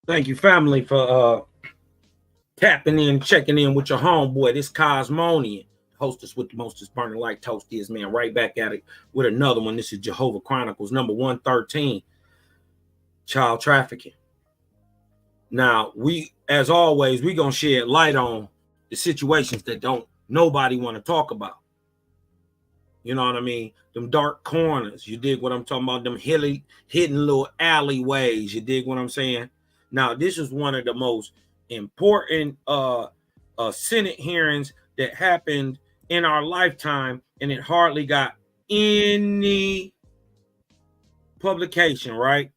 Thank you, family, for tapping in, checking in with your homeboy. This Cosmonian, hostess with the mostest burning like toast is, man. Right back at it with another one. This is Jehovah Chronicles, number 113, child trafficking. Now, we, as always, we gonna shed light on the situations that don't nobody want to talk about. You know what I mean? Them dark corners. You dig what I'm talking about? Them hidden little alleyways. You dig what I'm saying? Now, this is one of the most important Senate hearings that happened in our lifetime, and it hardly got any publication, right?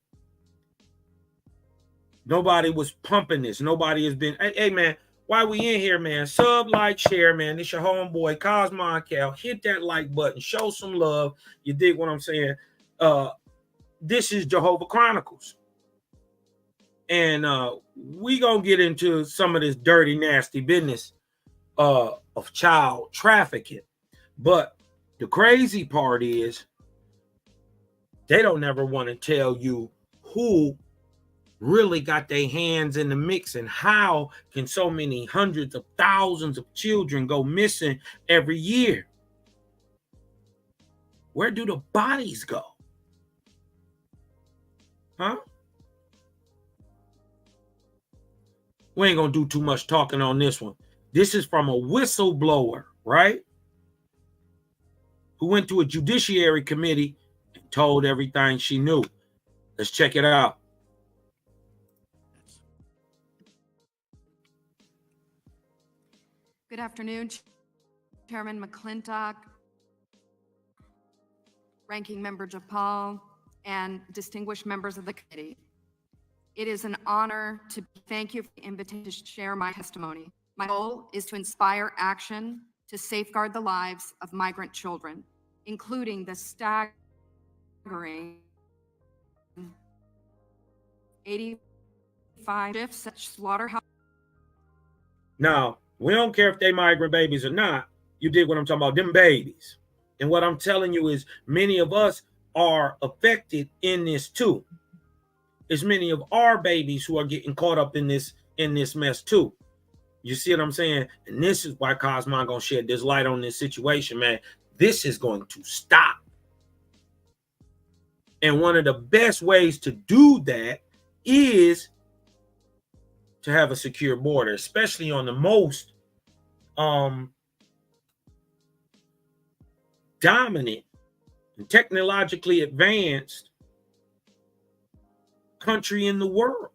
Nobody was pumping this. Nobody has been, hey man, why we in here, man? Sub, like, share, man. This your homeboy, Cosmon Cal. Hit that like button. Show some love. You dig what I'm saying? This is Jehovah Chronicles. And we gonna get into some of this dirty, nasty business of child trafficking. But the crazy part is they don't ever want to tell you who really got their hands in the mix, and how can so many hundreds of thousands of children go missing every year? Where do the bodies go? Huh? We ain't gonna do too much talking on this one. This is from a whistleblower, right? Who went to a judiciary committee and told everything she knew. Let's check it out. Good afternoon, Chairman McClintock, Ranking Member Japal, and distinguished members of the committee. It is an honor to thank you for the invitation to share my testimony. My goal is to inspire action to safeguard the lives of migrant children, including the staggering 85 shifts at slaughterhouse. Now, we don't care if they migrant babies or not. You dig what I'm talking about? Them babies. And what I'm telling you is many of us are affected in this too. It's many of our babies who are getting caught up in this mess too. You see what I'm saying? And this is why Cosmon gonna shed this light on this situation, man. This is going to stop. And one of the best ways to do that is to have a secure border, especially on the most dominant and technologically advanced country in the world.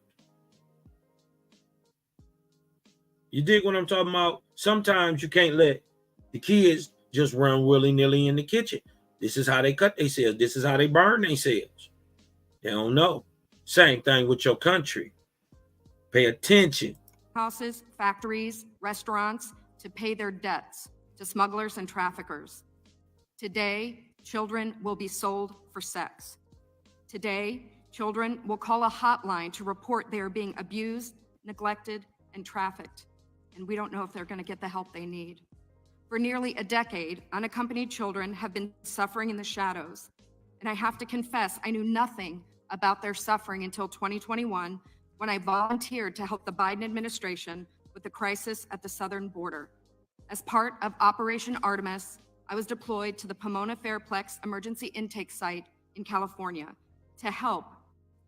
You dig what I'm talking about? Sometimes you can't let the kids just run willy-nilly in the kitchen. This is how they cut themselves. This is how they burn themselves. They don't know. Same thing with your country. Pay attention. Houses, factories, restaurants to pay their debts to smugglers and traffickers. Today, children will be sold for sex. Today, children will call a hotline to report they are being abused, neglected, and trafficked. And we don't know if they're going to get the help they need. For nearly a decade, unaccompanied children have been suffering in the shadows. And I have to confess, I knew nothing about their suffering until 2021, when I volunteered to help the Biden administration with the crisis at the southern border. As part of Operation Artemis, I was deployed to the Pomona Fairplex Emergency Intake Site in California to help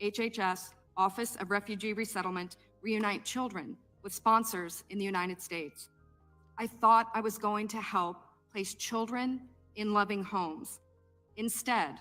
HHS, Office of Refugee Resettlement, reunite children with sponsors in the United States. I thought I was going to help place children in loving homes. Instead,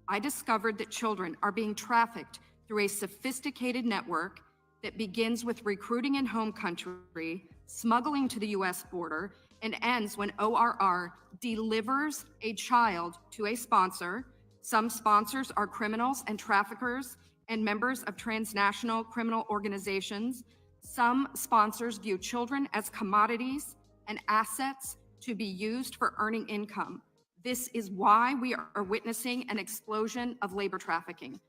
I discovered that children are being trafficked through a sophisticated network that begins with recruiting in home country, smuggling to the US border, and ends when ORR delivers a child to a sponsor. Some sponsors are criminals and traffickers and members of transnational criminal organizations. Some sponsors view children as commodities and assets to be used for earning income. This is why we are witnessing an explosion of labor trafficking.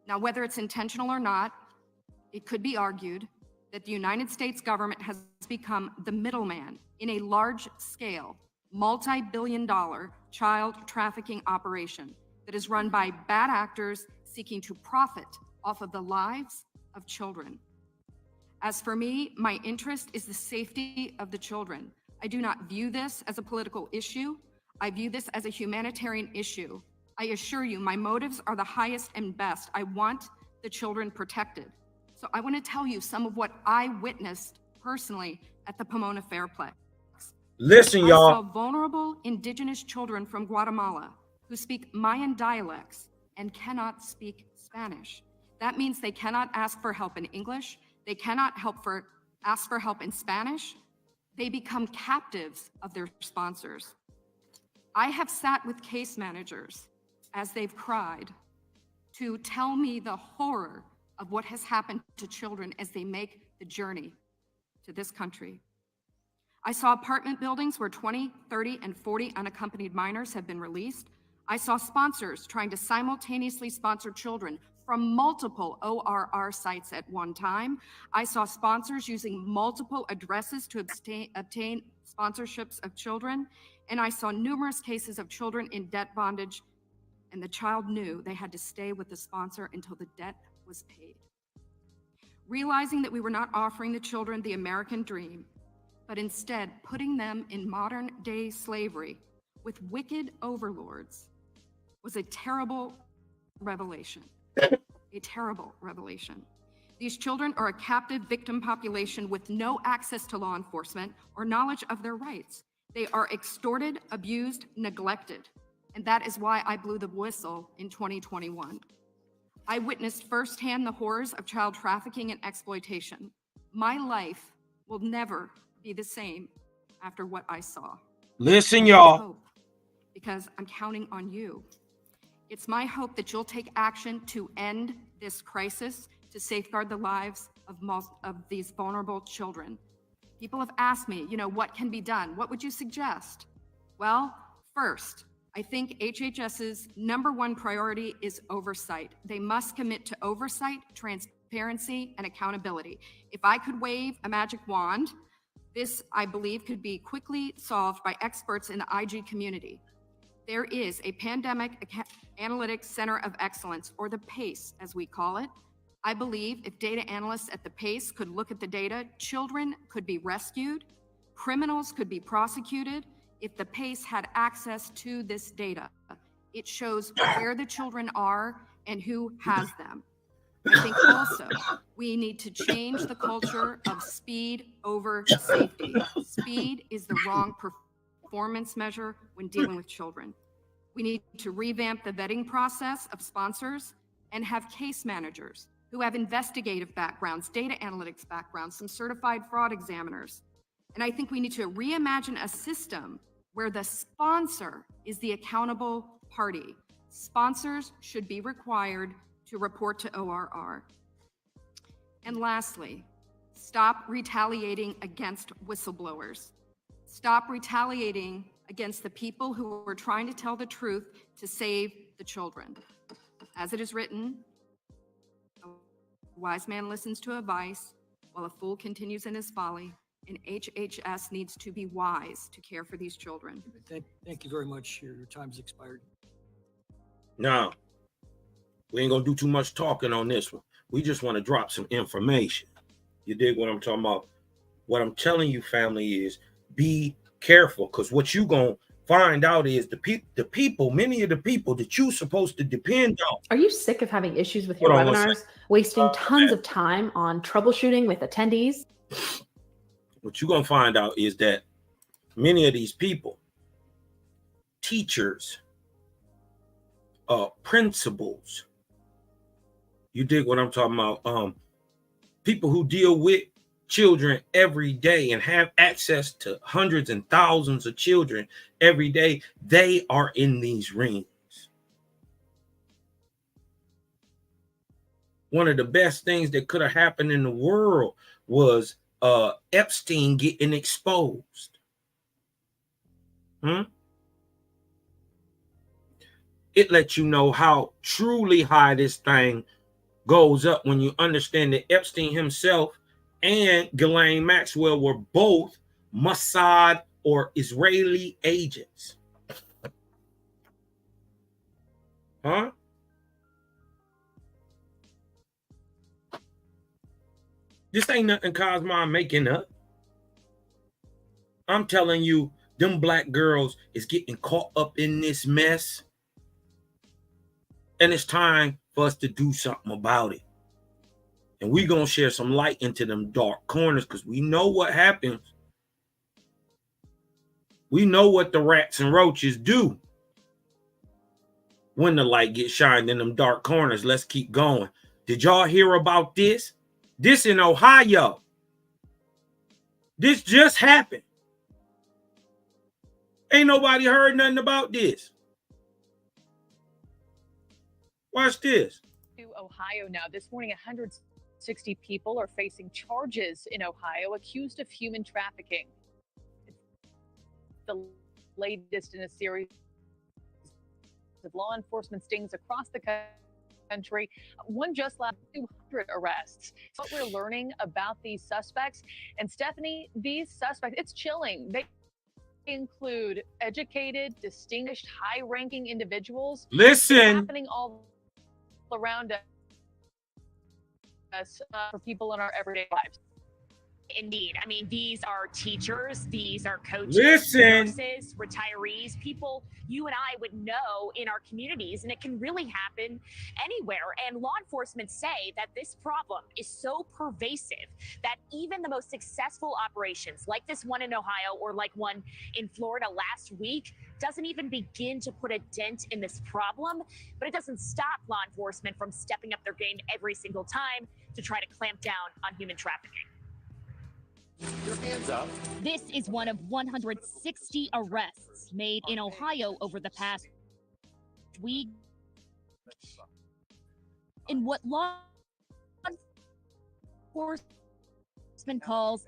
Now, whether it's intentional or not, it could be argued that the United States government has become the middleman in a large-scale, multi-billion-dollar child trafficking operation that is run by bad actors seeking to profit off of the lives of children. As for me, my interest is the safety of the children. I do not view this as a political issue. I view this as a humanitarian issue. I assure you, my motives are the highest and best. I want the children protected. So I want to tell you some of what I witnessed personally at the Pomona Fairplex. Listen, I y'all. saw vulnerable indigenous children from Guatemala who speak Mayan dialects and cannot speak Spanish. That means they cannot ask for help in English. They cannot ask for help in Spanish. They become captives of their sponsors. I have sat with case managers as they've cried to tell me the horror of what has happened to children as they make the journey to this country. I saw apartment buildings where 20, 30, and 40 unaccompanied minors have been released. I saw sponsors trying to simultaneously sponsor children from multiple ORR sites at one time. I saw sponsors using multiple addresses to obtain sponsorships of children. And I saw numerous cases of children in debt bondage, and the child knew they had to stay with the sponsor until the debt was paid. Realizing that we were not offering the children the American dream, but instead putting them in modern-day slavery with wicked overlords, was a terrible revelation. A terrible revelation. These children are a captive victim population with no access to law enforcement or knowledge of their rights. They are extorted, abused, neglected, and that is why I blew the whistle in 2021. I witnessed firsthand the horrors of child trafficking and exploitation. My life will never be the same after what I saw. Listen, y'all. Because I'm counting on you. It's my hope that you'll take action to end this crisis, to safeguard the lives of these vulnerable children. People have asked me, what can be done? What would you suggest? Well, first, I think HHS's #1 priority is oversight. They must commit to oversight, transparency, and accountability. If I could wave a magic wand, this, I believe, could be quickly solved by experts in the IG community. There is a Pandemic Analytics Center of Excellence, or the PACE, as we call it. I believe if data analysts at the PACE could look at the data, children could be rescued, criminals could be prosecuted. If the PACE had access to this data, it shows where the children are and who has them. I think also we need to change the culture of speed over safety. Speed is the wrong performance measure when dealing with children. We need to revamp the vetting process of sponsors and have case managers who have investigative backgrounds, data analytics backgrounds, some certified fraud examiners. And I think we need to reimagine a system where the sponsor is the accountable party. Sponsors should be required to report to ORR. And lastly, stop retaliating against whistleblowers. Stop retaliating against the people who are trying to tell the truth to save the children. As it is written, a wise man listens to advice while a fool continues in his folly, and HHS needs to be wise to care for these children. Thank you very much. Your time's expired. Now, we ain't gonna do too much talking on this one. We just want to drop some information. You dig what I'm talking about? What I'm telling you, family, is be careful, because what you gonna find out is the people, many of the people that you supposed to depend on. Are you sick of having issues with your webinars, wasting tons of time on troubleshooting with attendees? What you're gonna find out is that many of these people, teachers, principals, you dig what I'm talking about? People who deal with children every day and have access to hundreds and thousands of children every day, they are in these rings. One of the best things that could have happened in the world was Epstein getting exposed. It lets you know how truly high this thing goes up when you understand that Epstein himself and Ghislaine Maxwell were both Mossad or Israeli agents. This ain't nothing Cosmo I'm making up. I'm telling you, them black girls is getting caught up in this mess. And it's time for us to do something about it. And we're going to share some light into them dark corners because we know what happens. We know what the rats and roaches do when the light gets shined in them dark corners. Let's keep going. Did y'all hear about this? This in Ohio. This just happened. Ain't nobody heard nothing about this. Watch this. To Ohio now. This morning, 160 people are facing charges in Ohio accused of human trafficking. It's the latest in a series of law enforcement stings across the country. One just last 200 arrests. What we're learning about these suspects, and Stephanie, these suspects, it's chilling. They include educated, distinguished, high-ranking individuals. Listen. It's happening all around us for people in our everyday lives. Indeed. I mean, these are teachers, these are coaches, nurses, retirees, people you and I would know in our communities, and it can really happen anywhere. And law enforcement say that this problem is so pervasive that even the most successful operations, like this one in Ohio or like one in Florida last week, doesn't even begin to put a dent in this problem. But it doesn't stop law enforcement from stepping up their game every single time to try to clamp down on human trafficking. Your hands up. This is one of 160 arrests made in Ohio over the past week in what law enforcement calls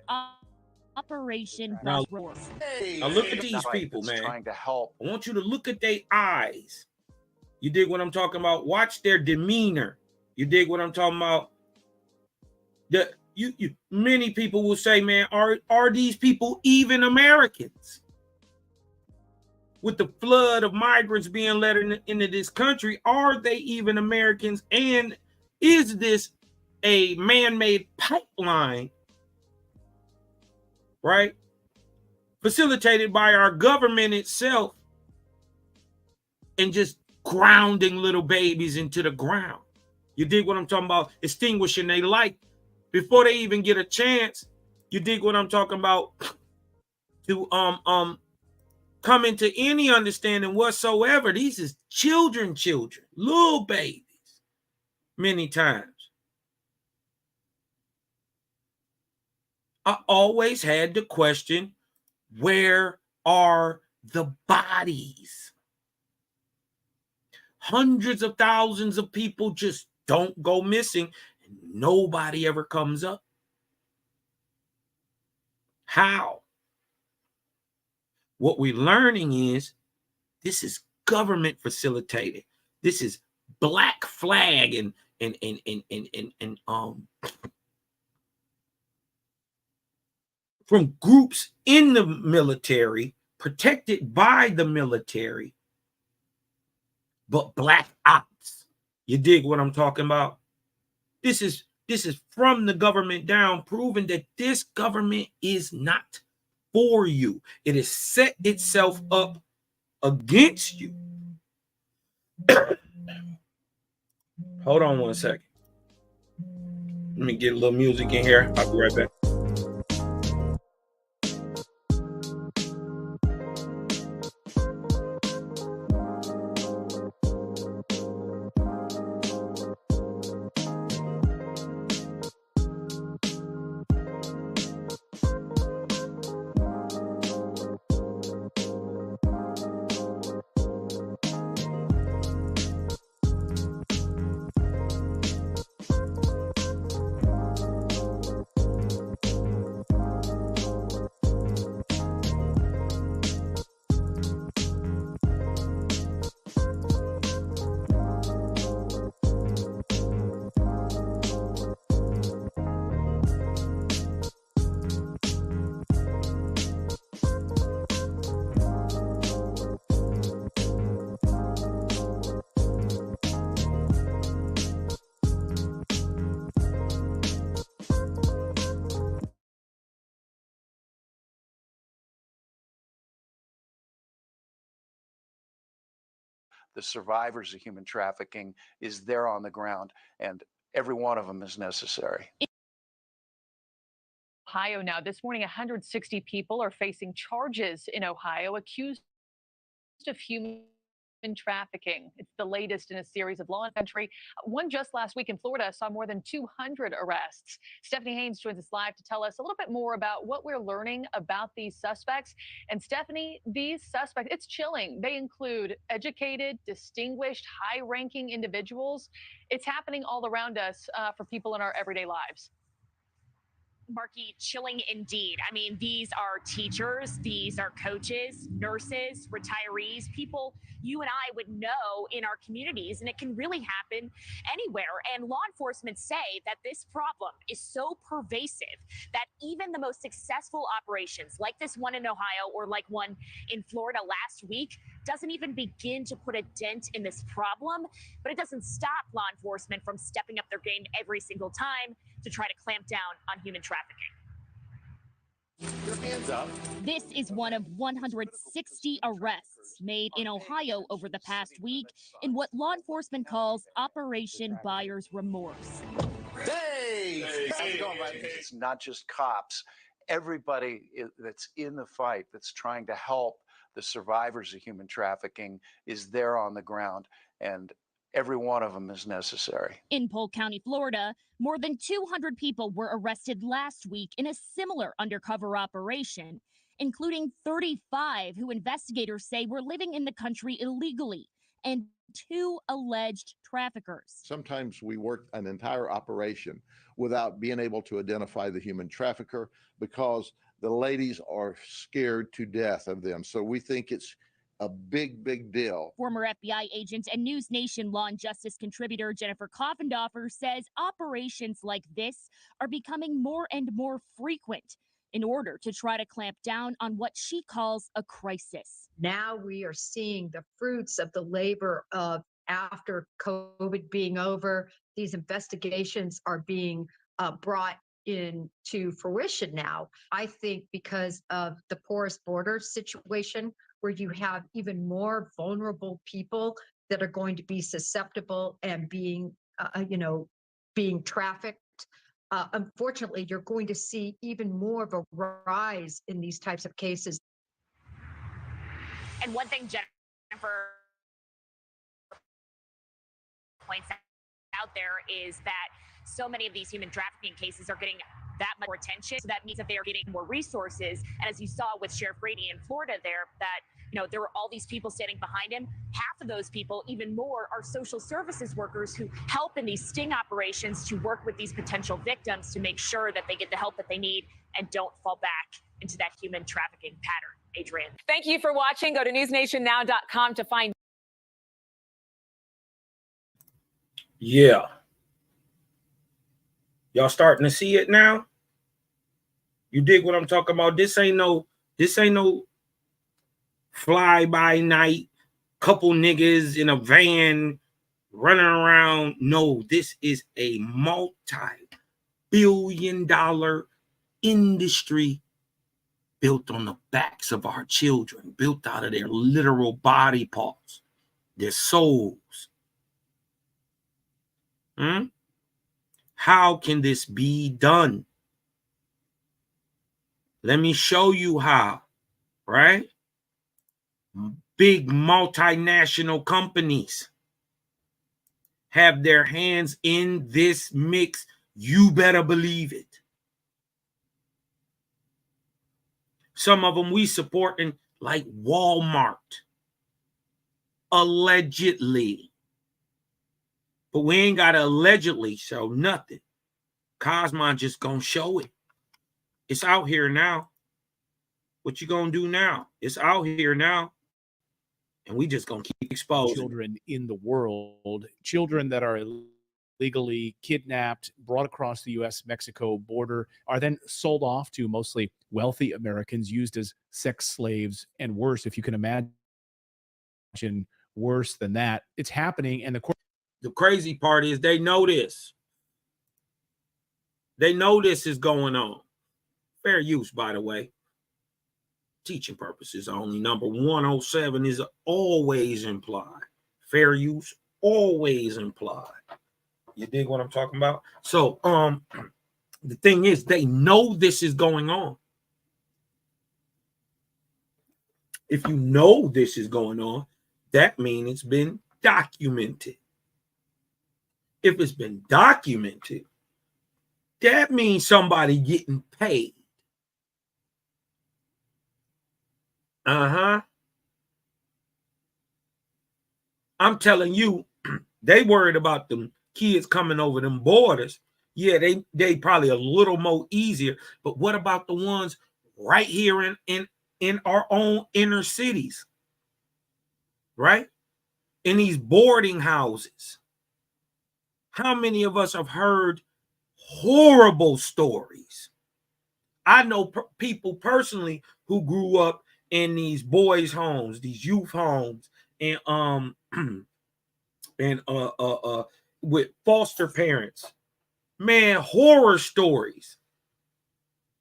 Operation Buzzroar. Now look at these people, man. Trying to help. I want you to look at their eyes. You dig what I'm talking about? Watch their demeanor. You dig what I'm talking about? Many people will say, man, are these people even Americans? With the flood of migrants being let into this country, are they even Americans? And is this a man-made pipeline, right? Facilitated by our government itself and just grounding little babies into the ground. You dig what I'm talking about? Extinguishing their light before they even get a chance. You dig what I'm talking about? To come into any understanding whatsoever. These is children, little babies, many times. I always had the question, where are the bodies? Hundreds of thousands of people just don't go missing. Nobody ever comes up. How? What we're learning is this is government facilitated. This is black flag and from groups in the military, protected by the military, but black ops. You dig what I'm talking about? This is from the government down, proving that this government is not for you. It has set itself up against you. Hold on one second. Let me get a little music in here. I'll be right back. the survivors of human trafficking is there on the ground, and every one of them is necessary. Ohio now. This morning, 160 people are facing charges in Ohio accused of human trafficking. It's the latest in a series of law entry. One just last week in Florida saw more than 200 arrests. Stephanie Haynes joins us live to tell us a little bit more about what we're learning about these suspects. And Stephanie, these suspects, it's chilling. They include educated, distinguished, high-ranking individuals. It's happening all around us for people in our everyday lives. Marky, chilling indeed. I mean, these are teachers, these are coaches, nurses, retirees, people you and I would know in our communities, and it can really happen anywhere. And law enforcement say that this problem is so pervasive that even the most successful operations, like this one in Ohio or like one in Florida last week, doesn't even begin to put a dent in this problem. But it doesn't stop law enforcement from stepping up their game every single time to try to clamp down on human trafficking. Your hands up. This is one of 160 arrests made in Ohio over the past week in what law enforcement calls Operation Buyer's Remorse. Hey! It's not just cops. Everybody that's in the fight, that's trying to help the survivors of human trafficking, is there on the ground, and every one of them is necessary. In Polk County, Florida, more than 200 people were arrested last week in a similar undercover operation, including 35 who investigators say were living in the country illegally, and 2 alleged traffickers. Sometimes we work an entire operation without being able to identify the human trafficker because the ladies are scared to death of them. So we think it's a big deal. Former FBI agent and News Nation Law and Justice contributor Jennifer Koffendorfer says operations like this are becoming more and more frequent in order to try to clamp down on what she calls a crisis. Now we are seeing the fruits of the labor of after COVID being over. These investigations are being brought into fruition now. I think because of the porous border situation, where you have even more vulnerable people that are going to be susceptible and being trafficked. Unfortunately, you're going to see even more of a rise in these types of cases. And one thing Jennifer points out there is that so many of these human trafficking cases are getting that much more attention. So that means that they are getting more resources. And as you saw with Sheriff Brady in Florida there, that there were all these people standing behind him. Half of those people, even more, are social services workers who help in these sting operations to work with these potential victims to make sure that they get the help that they need and don't fall back into that human trafficking pattern. Adrian. Thank you for watching. Go to newsnationnow.com to find. Yeah. Y'all starting to see it now? You dig what I'm talking about? This ain't no fly by night, couple niggas in a van running around. No, this is a multi-billion-dollar industry built on the backs of our children, built out of their literal body parts, their souls. How can this be done? Let me show you how, right? Big multinational companies have their hands in this mix. You better believe it. Some of them we supporting, like Walmart, allegedly. But we ain't got to allegedly show nothing. Cosmon just gonna show it. It's out here now. What you gonna do now? It's out here now. And we just gonna keep exposing children in the world, children that are illegally kidnapped, brought across the U.S.-Mexico border, are then sold off to mostly wealthy Americans, used as sex slaves, and worse, if you can imagine worse than that. It's happening, and the crazy part is they know this. They know this is going on. Fair use, by the way. Teaching purposes only. Number 107 is always implied. Fair use always implied. You dig what I'm talking about? So, the thing is, they know this is going on. If you know this is going on, that means it's been documented. If it's been documented, that means somebody getting paid. I'm telling you, they worried about them kids coming over them borders. Yeah, they probably a little more easier. But what about the ones right here in our own inner cities? Right? In these boarding houses. How many of us have heard horrible stories? I know people personally who grew up in these boys' homes, these youth homes, and with foster parents. Man, horror stories.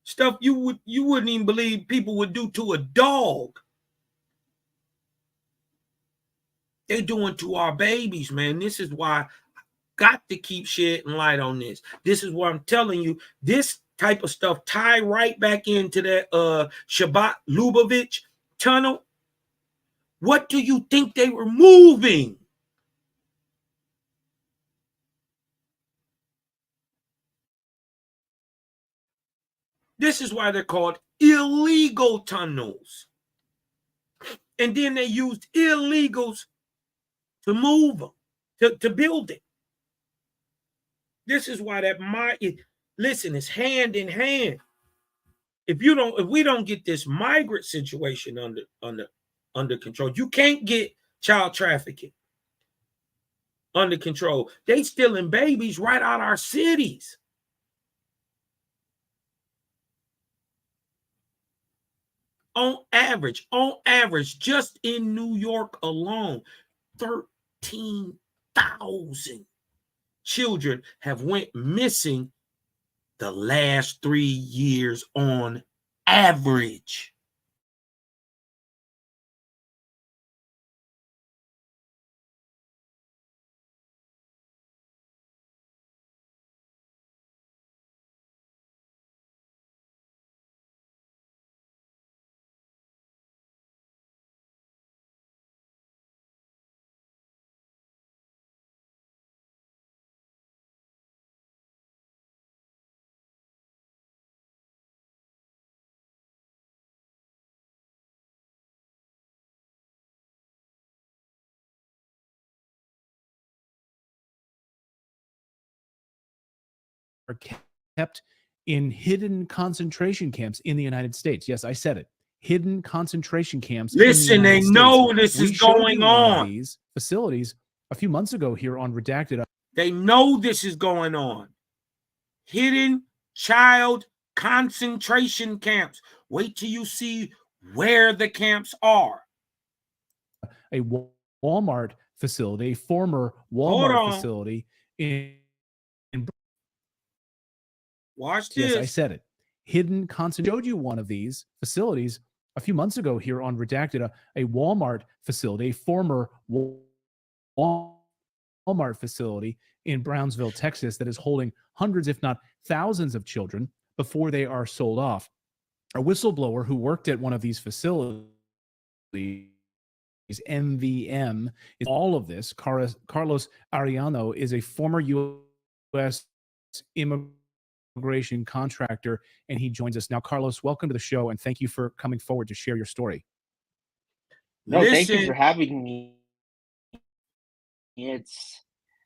Stuff you wouldn't even believe people would do to a dog. They're doing to our babies, man. This is why I got to keep shedding light on this. This is what I'm telling you. This type of stuff tie right back into that Shabbat Lubavitch tunnel. What do you think they were moving? This is why they're called illegal tunnels. And then they used illegals to move them, to build it. This is why listen, it's hand in hand. If we don't get this migrant situation under control, you can't get child trafficking under control. They stealing babies right out our cities. On average, just in New York alone, 13,000 children have went missing the last 3 years on average. Are kept in hidden concentration camps in the United States. Yes, I said it. Hidden concentration camps. Listen, in the they United know States. this We is showed going you one of on. these facilities a few months ago here on Redacted. They know this is going on. Hidden child concentration camps. Wait till you see where the camps are. A Walmart facility, a former Walmart facility in Watch yes, this. I said it. Hidden concentration. Showed you one of these facilities a few months ago here on Redacted, a Walmart facility, a former Walmart facility in Brownsville, Texas, that is holding hundreds, if not thousands, of children before they are sold off. A whistleblower who worked at one of these facilities, MVM, is all of this. Carlos Arellano is a former U.S. immigration contractor, and he joins us now. Carlos, welcome to the show, and thank you for coming forward to share your story. No, thank you for having me. It's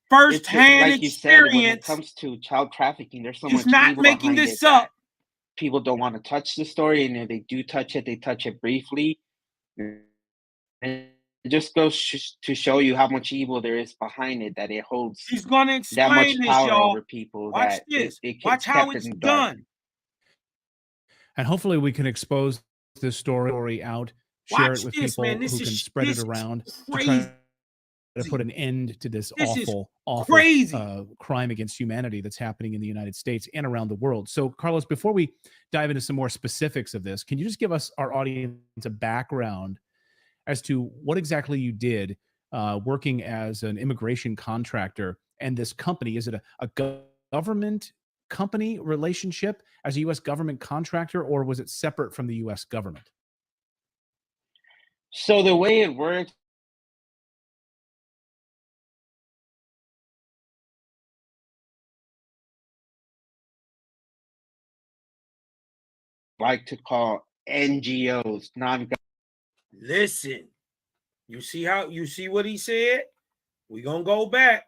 first-hand like you said, when it experience. comes to child trafficking, there's so He's much not evil making behind this it up. that people don't want to touch the story, and if they do touch it, they touch it briefly. And it just goes to show you how much evil there is behind it, that it holds He's going to explain that much this, power y'all. over people. Watch that this. It's Watch how kept it's in the dark. done. And hopefully we can expose this story out, share Watch it with this, people man. who can spread it around to try to put an end to this awful crime against humanity that's happening in the United States and around the world. So, Carlos, before we dive into some more specifics of this, can you just give us, our audience, a background as to what exactly you did working as an immigration contractor, and this company, is it a government company relationship as a U.S. government contractor, or was it separate from the U.S. government? So the way it works, like to call NGOs, non. Listen, you see what he said? We're gonna go back.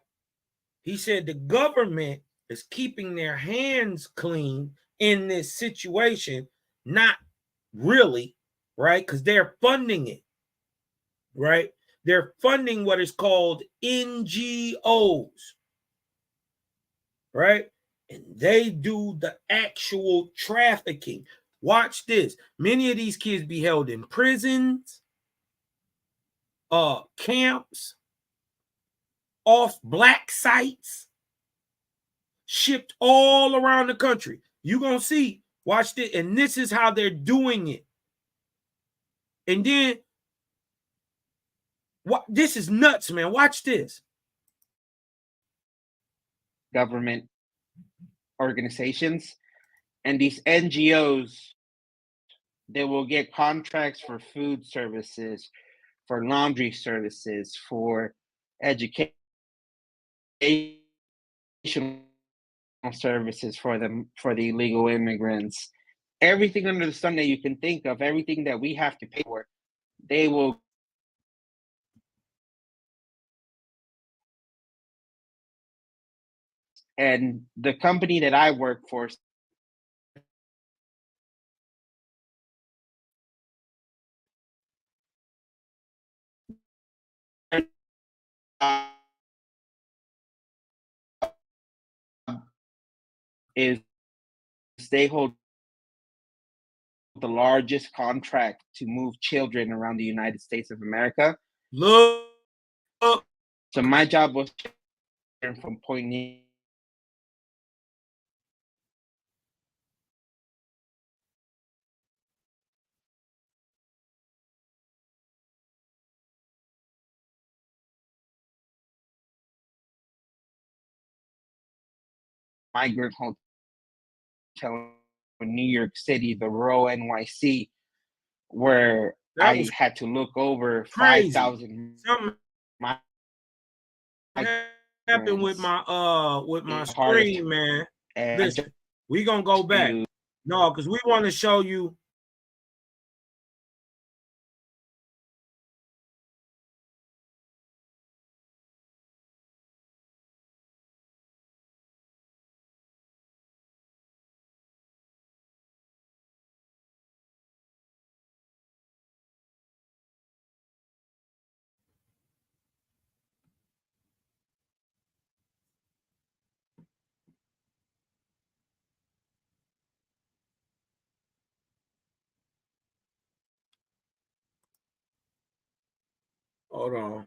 He said the government is keeping their hands clean in this situation, not really, right? Because they're funding it, right? They're funding what is called NGOs, right? And they do the actual trafficking. Watch this. Many of these kids be held in prisons, camps, off black sites, shipped all around the country. You're going to see, watch this, and this is how they're doing it. And then, what? This is nuts, man. Watch this. Government organizations, and these NGOs, they will get contracts for food services, for laundry services, for education services for the illegal immigrants. Everything under the sun that you can think of, everything that we have to pay for, they will. And the company that I work for is they hold the largest contract to move children around the United States of America. Look. So my job was from point A. Migrant hotel in New York City, the Row NYC, where I had to look over 5,000. Something happened with my screen, man. Listen, we gonna go back. No, because we want to show you. Hold on.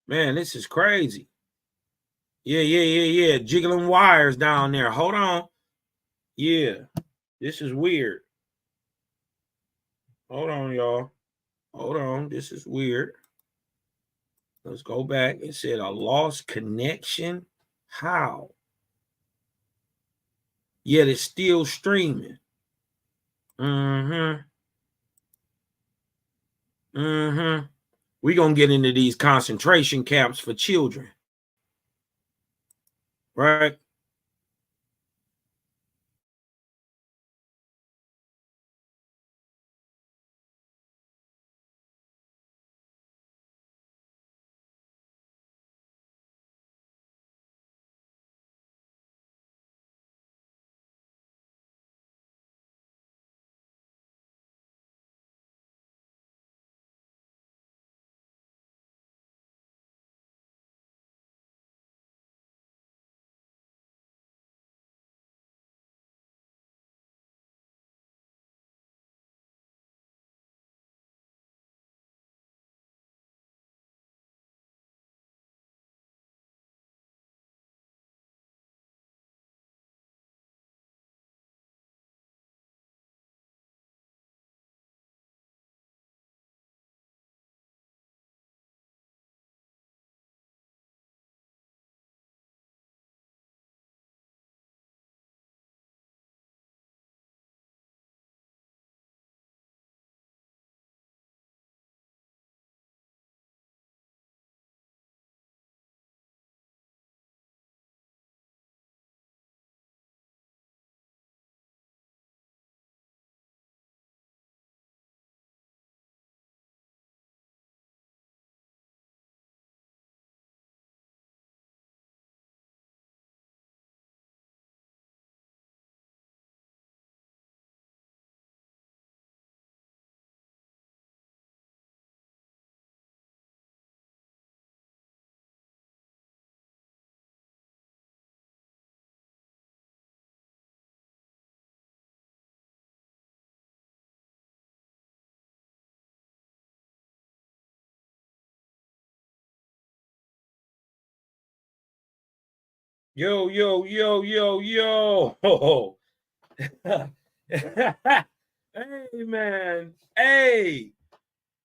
Man, this is crazy. Yeah. Jiggling wires down there. Hold on. Yeah, this is weird. Hold on, y'all. Hold on. This is weird. Let's go back. It said a lost connection. How? Yet it's still streaming. We're gonna get into these concentration camps for children. Right? Yo, yo, yo, yo, yo. Oh. Hey, man. Hey.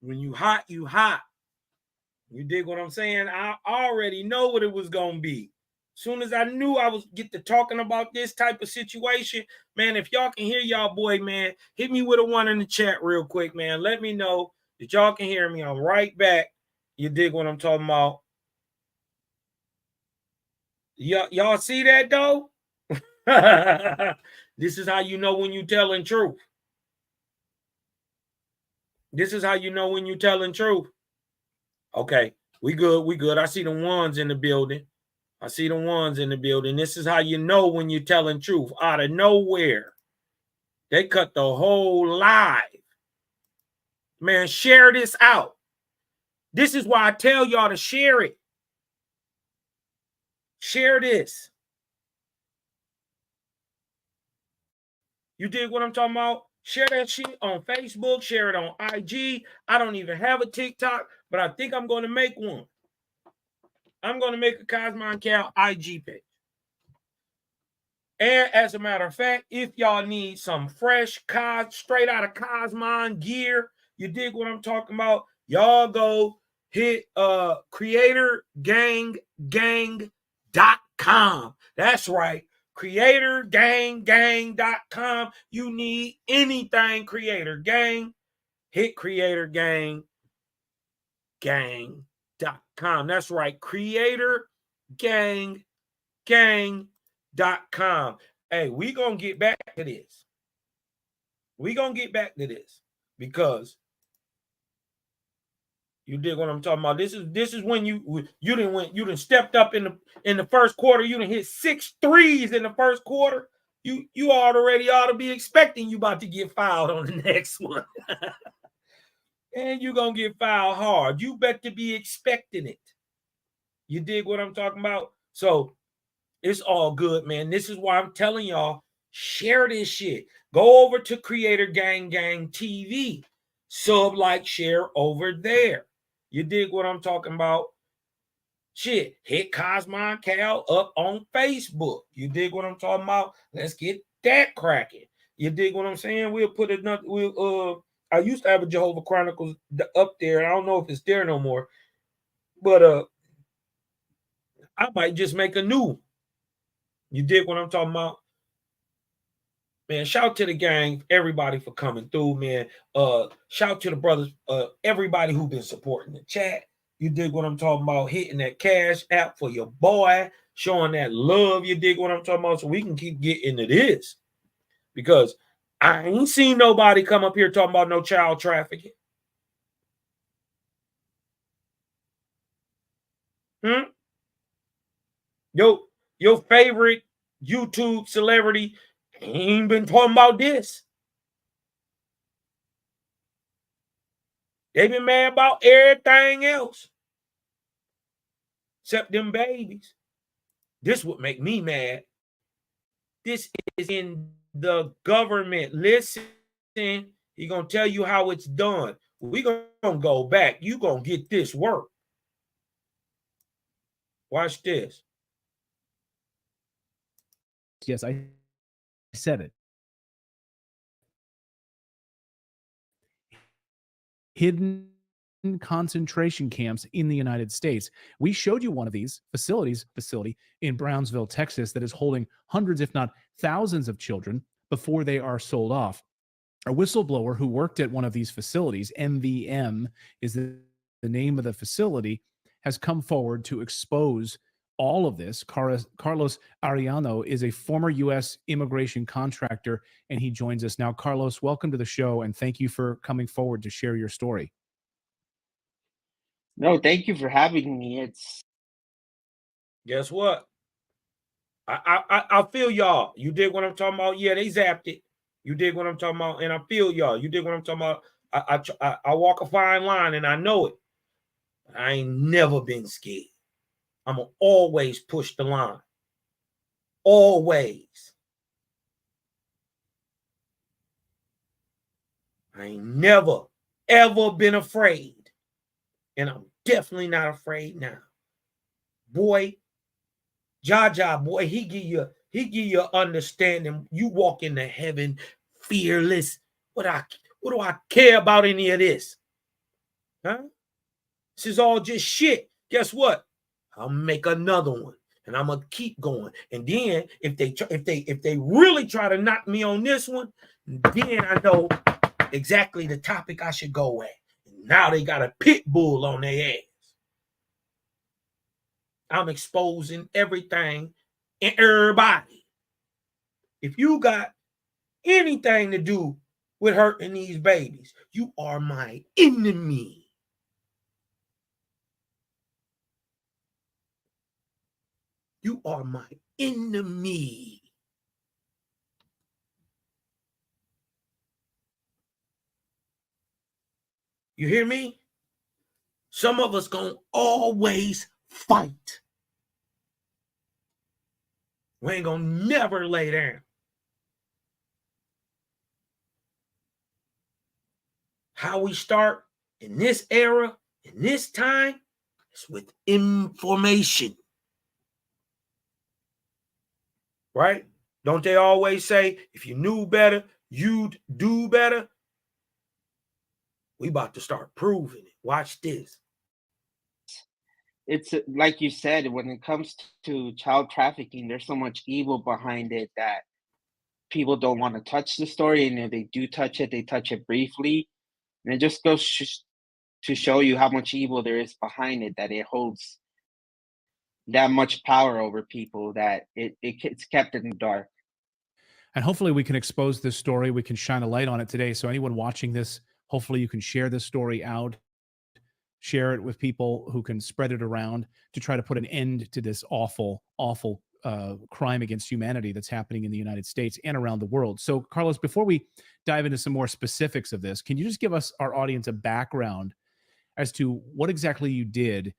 When you hot, you hot. You dig what I'm saying? I already know what it was going to be. Soon as I knew I was get to talking about this type of situation, man, if y'all can hear y'all boy, man, hit me with a 1 in the chat real quick, man. Let me know that y'all can hear me. I'm right back. You dig what I'm talking about? Y'all see that, though? This is how you know when you telling truth. This is how you know when you telling truth. Okay, we good. We good. I see the ones in the building. I see the ones in the building. This is how you know when you're telling truth. Out of nowhere, they cut the whole live. Man, share this out. This is why I tell y'all to share it. Share this. You dig what I'm talking about? Share that shit on Facebook. Share it on IG. I don't even have a TikTok, but I think I'm going to make one. I'm going to make a Cosmon Cal IG page. And as a matter of fact, if y'all need some fresh straight out of Cosmon gear, you dig what I'm talking about? Y'all go hit creatorganggang.com. That's right. creatorganggang.com. You need anything Creator Gang, hit creatorganggang.com. That's right. creatorganggang.com. Hey, we gonna get back to this. We gonna get back to this because you dig what I'm talking about. This is when you didn't stepped up in the first quarter. You didn't hit 6 threes in the first quarter. You already ought to be expecting you about to get fouled on the next one. And you're gonna get fouled hard. You better be expecting it. You dig what I'm talking about? So it's all good, man. This is why I'm telling y'all, share this shit. Go over to Creator Gang Gang TV. Sub, like, share over there. You dig what I'm talking about? Shit, hit Cosmon Cal up on Facebook. You dig what I'm talking about? Let's get that cracking. You dig what I'm saying? We'll put another. I used to have a Jehovah Chronicles up there. I don't know if it's there no more, but I might just make a new. You dig what I'm talking about? Man, shout to the gang, everybody for coming through, man. Shout to the brothers, everybody who been supporting the chat. You dig what I'm talking about? Hitting that cash app for your boy, showing that love. You dig what I'm talking about? So we can keep getting into this. Because I ain't seen nobody come up here talking about no child trafficking. Your favorite YouTube celebrity ain't been talking about this. They been mad about everything else except them babies. This would make me mad. This is in the government. Listen, he gonna tell you how it's done. We gonna go back. You gonna get this work. Watch this. Yes, I said it. Hidden concentration camps in the United States. We showed you one of these facility in Brownsville, Texas, that is holding hundreds, if not thousands of children before they are sold off. A whistleblower who worked at one of these facilities, MVM is the name of the facility, has come forward to expose all of this. Carlos Arellano is a former U.S. immigration contractor, and he joins us now. Carlos, welcome to the show, and thank you for coming forward to share your story. No, thank you for having me. Guess what? I feel y'all. You dig what I'm talking about? Yeah, they zapped it. You dig what I'm talking about? And I feel y'all. You dig what I'm talking about? I walk a fine line, and I know it. I ain't never been scared. I'm going to always push the line. Always. I ain't never, ever been afraid. And I'm definitely not afraid now. Boy, Jaja, boy, he give you understanding. You walk into heaven fearless. What do I care about any of this? Huh? This is all just shit. Guess what? I'll make another one, and I'm gonna keep going. And then if they really try to knock me on this one, then I know exactly the topic I should go at. Now they got a pit bull on their ass. I'm exposing everything and everybody. If you got anything to do with hurting these babies, you are my enemy. You are my enemy. You hear me? Some of us gonna always fight. We ain't gonna never lay down. How we start in this era, in this time, is with information. Right? Don't they always say, if you knew better, you'd do better? We about to start proving it. Watch this. It's like you said, when it comes to child trafficking, there's so much evil behind it that people don't want to touch the story. And if they do touch it, they touch it briefly. And it just goes to show you how much evil there is behind it, that it holds that much power over people, that it's kept in the dark. And hopefully we can expose this story. We can shine a light on it today. So anyone watching this, hopefully you can share this story out, share it with people who can spread it around to try to put an end to this awful, awful crime against humanity that's happening in the United States and around the world. So, Carlos, before we dive into some more specifics of this, can you just give us, our audience, a background as to what exactly you did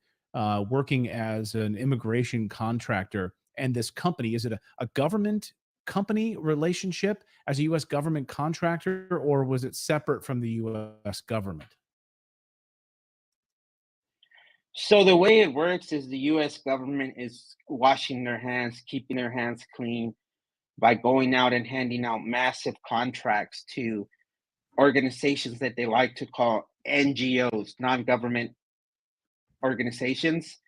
working as an immigration contractor and this company? Is it a government company relationship as a U.S. government contractor, or was it separate from the U.S. government? So the way it works is the U.S. government is washing their hands, keeping their hands clean by going out and handing out massive contracts to organizations that they like to call NGOs, non-government organizations.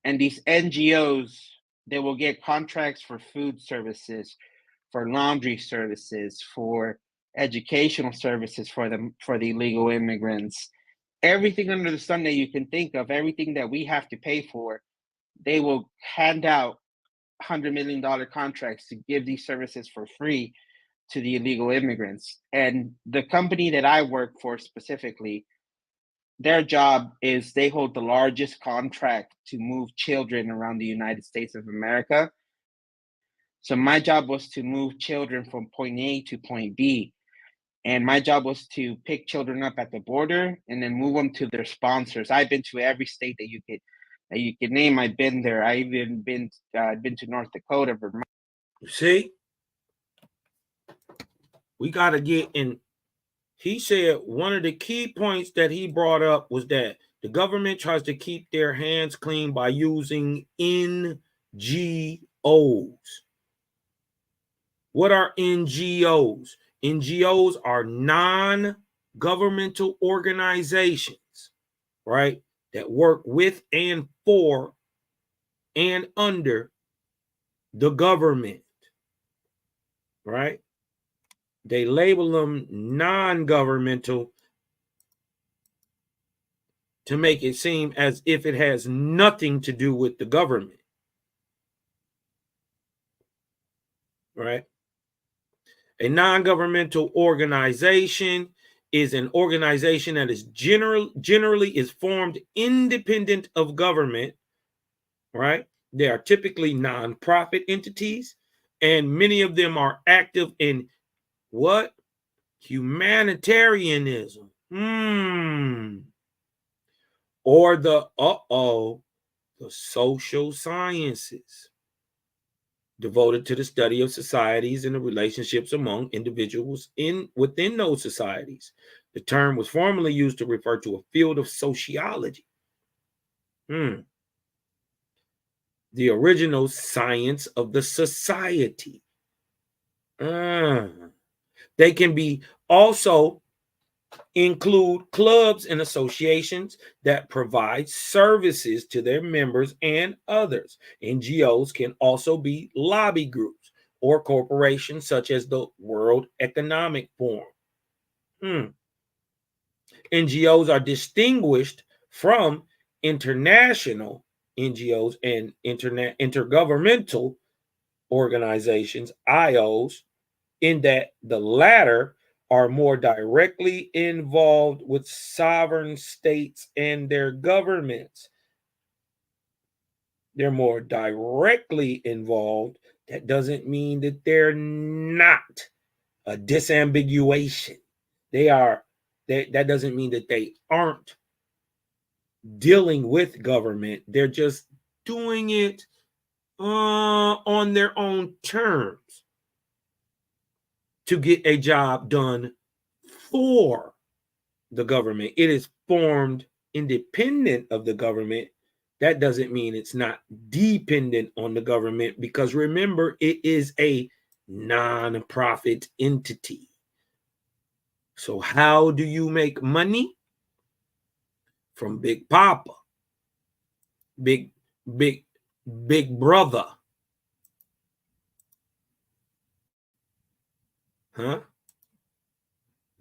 And these NGOs, they will get contracts for food services, for laundry services, for educational services for the illegal immigrants. Everything under the sun that you can think of, everything that we have to pay for, they will hand out $100 million contracts to give these services for free to the illegal immigrants. And the company that I work for specifically, their job is they hold the largest contract to move children around the United States of America. So my job was to move children from point A to point B. And my job was to pick children up at the border and then move them to their sponsors. I've been to every state that you could name. I've been there. I even been to North Dakota, Vermont. You see, we got to get in. He said one of the key points that he brought up was that the government tries to keep their hands clean by using NGOs. What are NGOs? NGOs are non-governmental organizations, right, that work with and for and under the government, right? They label them non-governmental to make it seem as if it has nothing to do with the government, right? A non-governmental organization is an organization that is generally is formed independent of government, right? They are typically nonprofit entities, and many of them are active in what? Humanitarianism. Or the social sciences, devoted to the study of societies and the relationships among individuals within those societies. The term was formerly used to refer to a field of sociology. the original science of the society. They can be also include clubs and associations that provide services to their members and others. NGOs can also be lobby groups or corporations such as the World Economic Forum. NGOs are distinguished from international NGOs and intergovernmental organizations, IOs, in that the latter are more directly involved with sovereign states and their governments. They're more directly involved. That doesn't mean that they're not a disambiguation. They are. That doesn't mean that they aren't dealing with government. They're just doing it on their own terms to get a job done for the government. It is formed independent of the government. That doesn't mean it's not dependent on the government, because remember, it is a non-profit entity. So how do you make money? From Big Papa, big brother. Huh?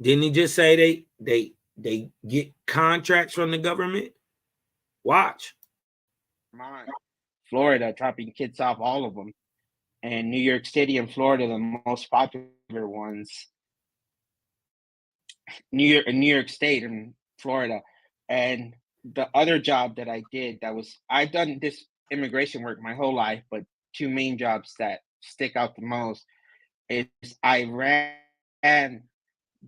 Didn't he just say they get contracts from the government? Watch. Florida dropping kids off, all of them, and New York City and Florida, the most popular ones. New York State and Florida. And the other job that I did, I've done this immigration work my whole life, but two main jobs that stick out the most is I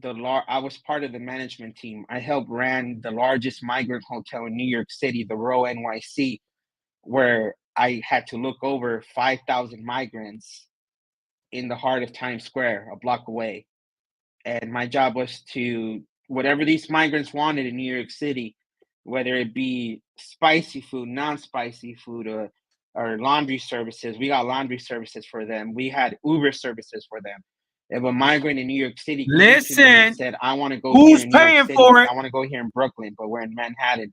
was part of the management team. I helped ran the largest migrant hotel in New York City, the Row NYC, where I had to look over 5,000 migrants in the heart of Times Square, a block away. And my job was to, whatever these migrants wanted in New York City, whether it be spicy food, non-spicy food, or laundry services. We got laundry services for them. We had Uber services for them. If a migrant in New York City came to me and said, I want to go here in New York City, I want to go here in Brooklyn, but we're in Manhattan,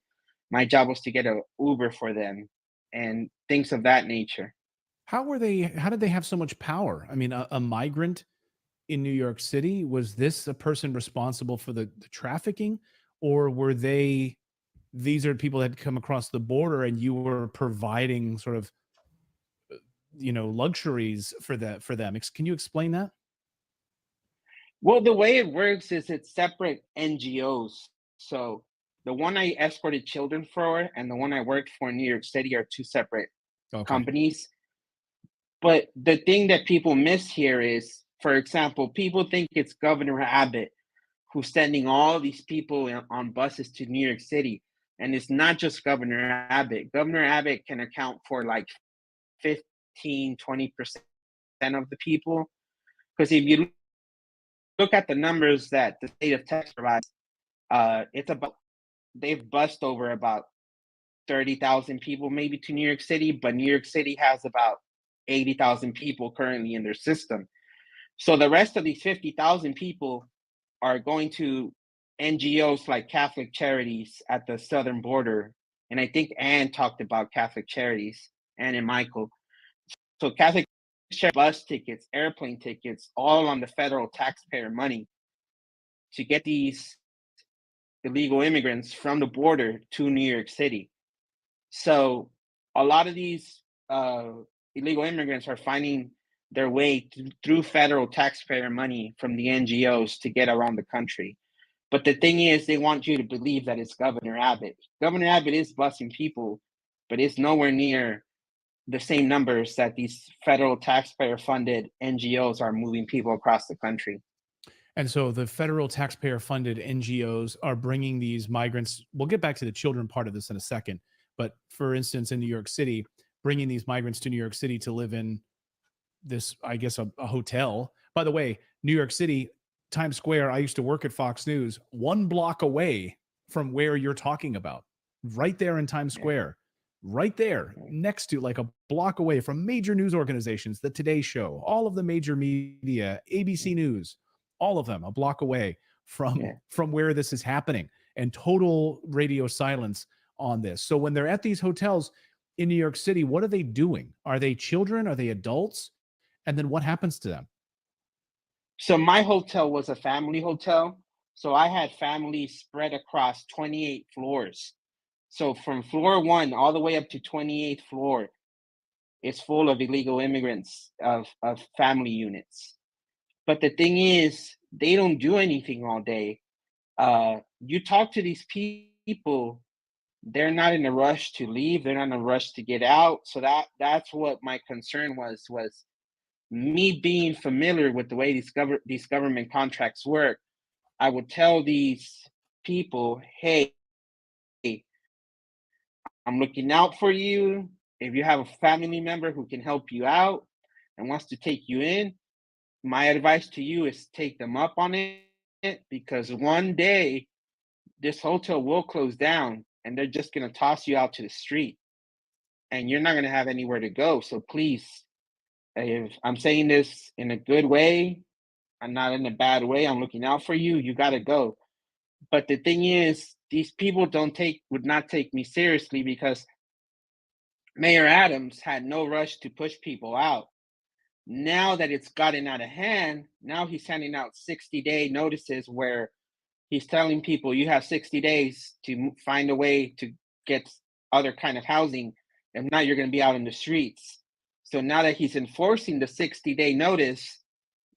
my job was to get an Uber for them and things of that nature. How did they have so much power? I mean, a migrant in New York City, was this a person responsible for the trafficking, or were these are people that had come across the border and you were providing sort of, luxuries for them? Can you explain that? Well, the way it works is it's separate NGOs. So the one I escorted children for and the one I worked for in New York City are two separate companies. But the thing that people miss here is, for example, people think it's Governor Abbott who's sending all these people on buses to New York City. And it's not just Governor Abbott. Governor Abbott can account for like 15, 20% of the people. Because if you look at the numbers that the state of Texas provides, they've bussed over about 30,000 people maybe to New York City, but New York City has about 80,000 people currently in their system. So the rest of these 50,000 people are going to NGOs like Catholic Charities at the southern border. And I think Ann talked about Catholic Charities, Ann and Michael. So Catholic Charities, bus tickets, airplane tickets, all on the federal taxpayer money to get these illegal immigrants from the border to New York City. So a lot of these illegal immigrants are finding their way through federal taxpayer money from the NGOs to get around the country. But the thing is, they want you to believe that it's Governor Abbott. Governor Abbott is busing people, but it's nowhere near the same numbers that these federal taxpayer-funded NGOs are moving people across the country. And so the federal taxpayer-funded NGOs are bringing these migrants. We'll get back to the children part of this in a second. But for instance, in New York City, bringing these migrants to New York City to live in this, I guess, a hotel. By the way, New York City, Times Square, I used to work at Fox News, 1 block away from where you're talking about, right there in Times Square. right there next to, like a block away from major news organizations, the Today Show, all of the major media, ABC News, all of them a block away from where this is happening, and total radio silence on this. So when they're at these hotels in New York City, what are they doing? Are they children? Are they adults? And then what happens to them? So my hotel was a family hotel. So I had families spread across 28 floors. So from floor 1 all the way up to 28th floor, it's full of illegal immigrants of family units. But the thing is, they don't do anything all day. You talk to these people, they're not in a rush to leave. They're not in a rush to get out. So that's what my concern was me being familiar with the way these government contracts work. I would tell these people, hey, I'm looking out for you. If you have a family member who can help you out and wants to take you in, my advice to you is take them up on it, because one day this hotel will close down and they're just going to toss you out to the street and you're not going to have anywhere to go. So please, if I'm saying this in a good way, I'm not in a bad way, I'm looking out for you, you got to go. But the thing is, these people would not take me seriously, because Mayor Adams had no rush to push people out. Now that it's gotten out of hand, now he's handing out 60-day notices where he's telling people you have 60 days to find a way to get other kind of housing. If not, you're going to be out in the streets. So now that he's enforcing the 60-day notice,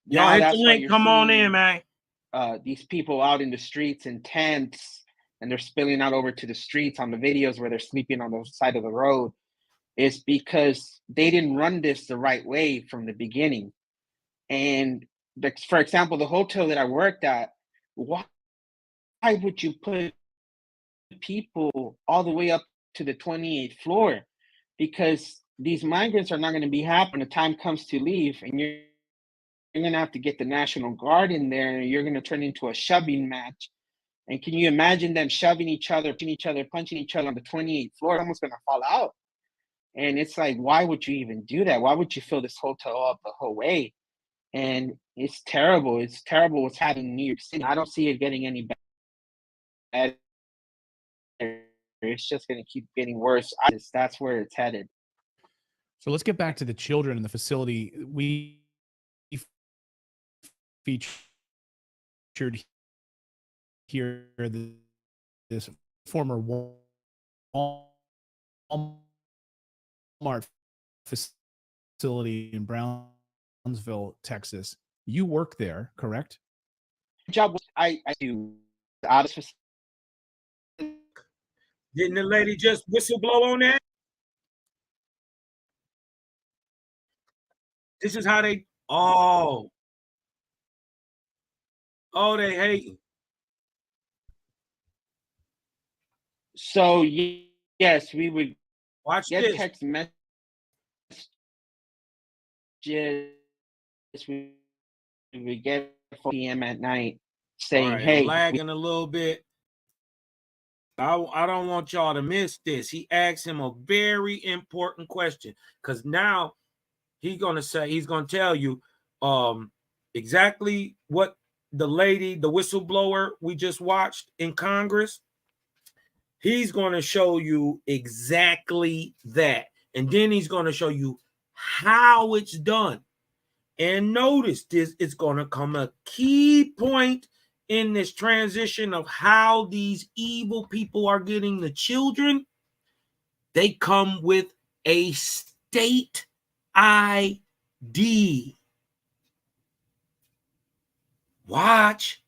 y'all hit the link. Come on in, man. These people out in the streets in tents, and they're spilling out over to the streets on the videos where they're sleeping on the side of the road. Is because they didn't run this the right way from the beginning. And for example, the hotel that I worked at, why would you put people all the way up to the 28th floor? Because these migrants are not going to be happy when the time comes to leave, and you're going to have to get the National Guard in there, and you're going to turn into a shoving match. And can you imagine them shoving each other, punching each other on the 28th floor? Someone's going to fall out. And it's like, why would you even do that? Why would you fill this hotel up the whole way? And it's terrible. It's terrible what's happening in New York City. I don't see it getting any better. It's just going to keep getting worse. That's where it's headed. So let's get back to the children in the facility. We featured here this former Walmart facility in Brownsville, Texas. You work there, correct? Job I do out of. Didn't the lady just whistleblow on that? This is how they. Oh, they hate. So yes, we would get this. text messages. We would get 4 p.m. at night saying, right, "Hey, I'm lagging a little bit. I don't want y'all to miss this." He asked him a very important question, because now he's going to tell you exactly what the lady, the whistleblower we just watched in Congress, he's going to show you exactly that. And then he's going to show you how it's done. And notice this, it's going to come a key point in this transition of how these evil people are getting the children. They come with a state ID. Watch.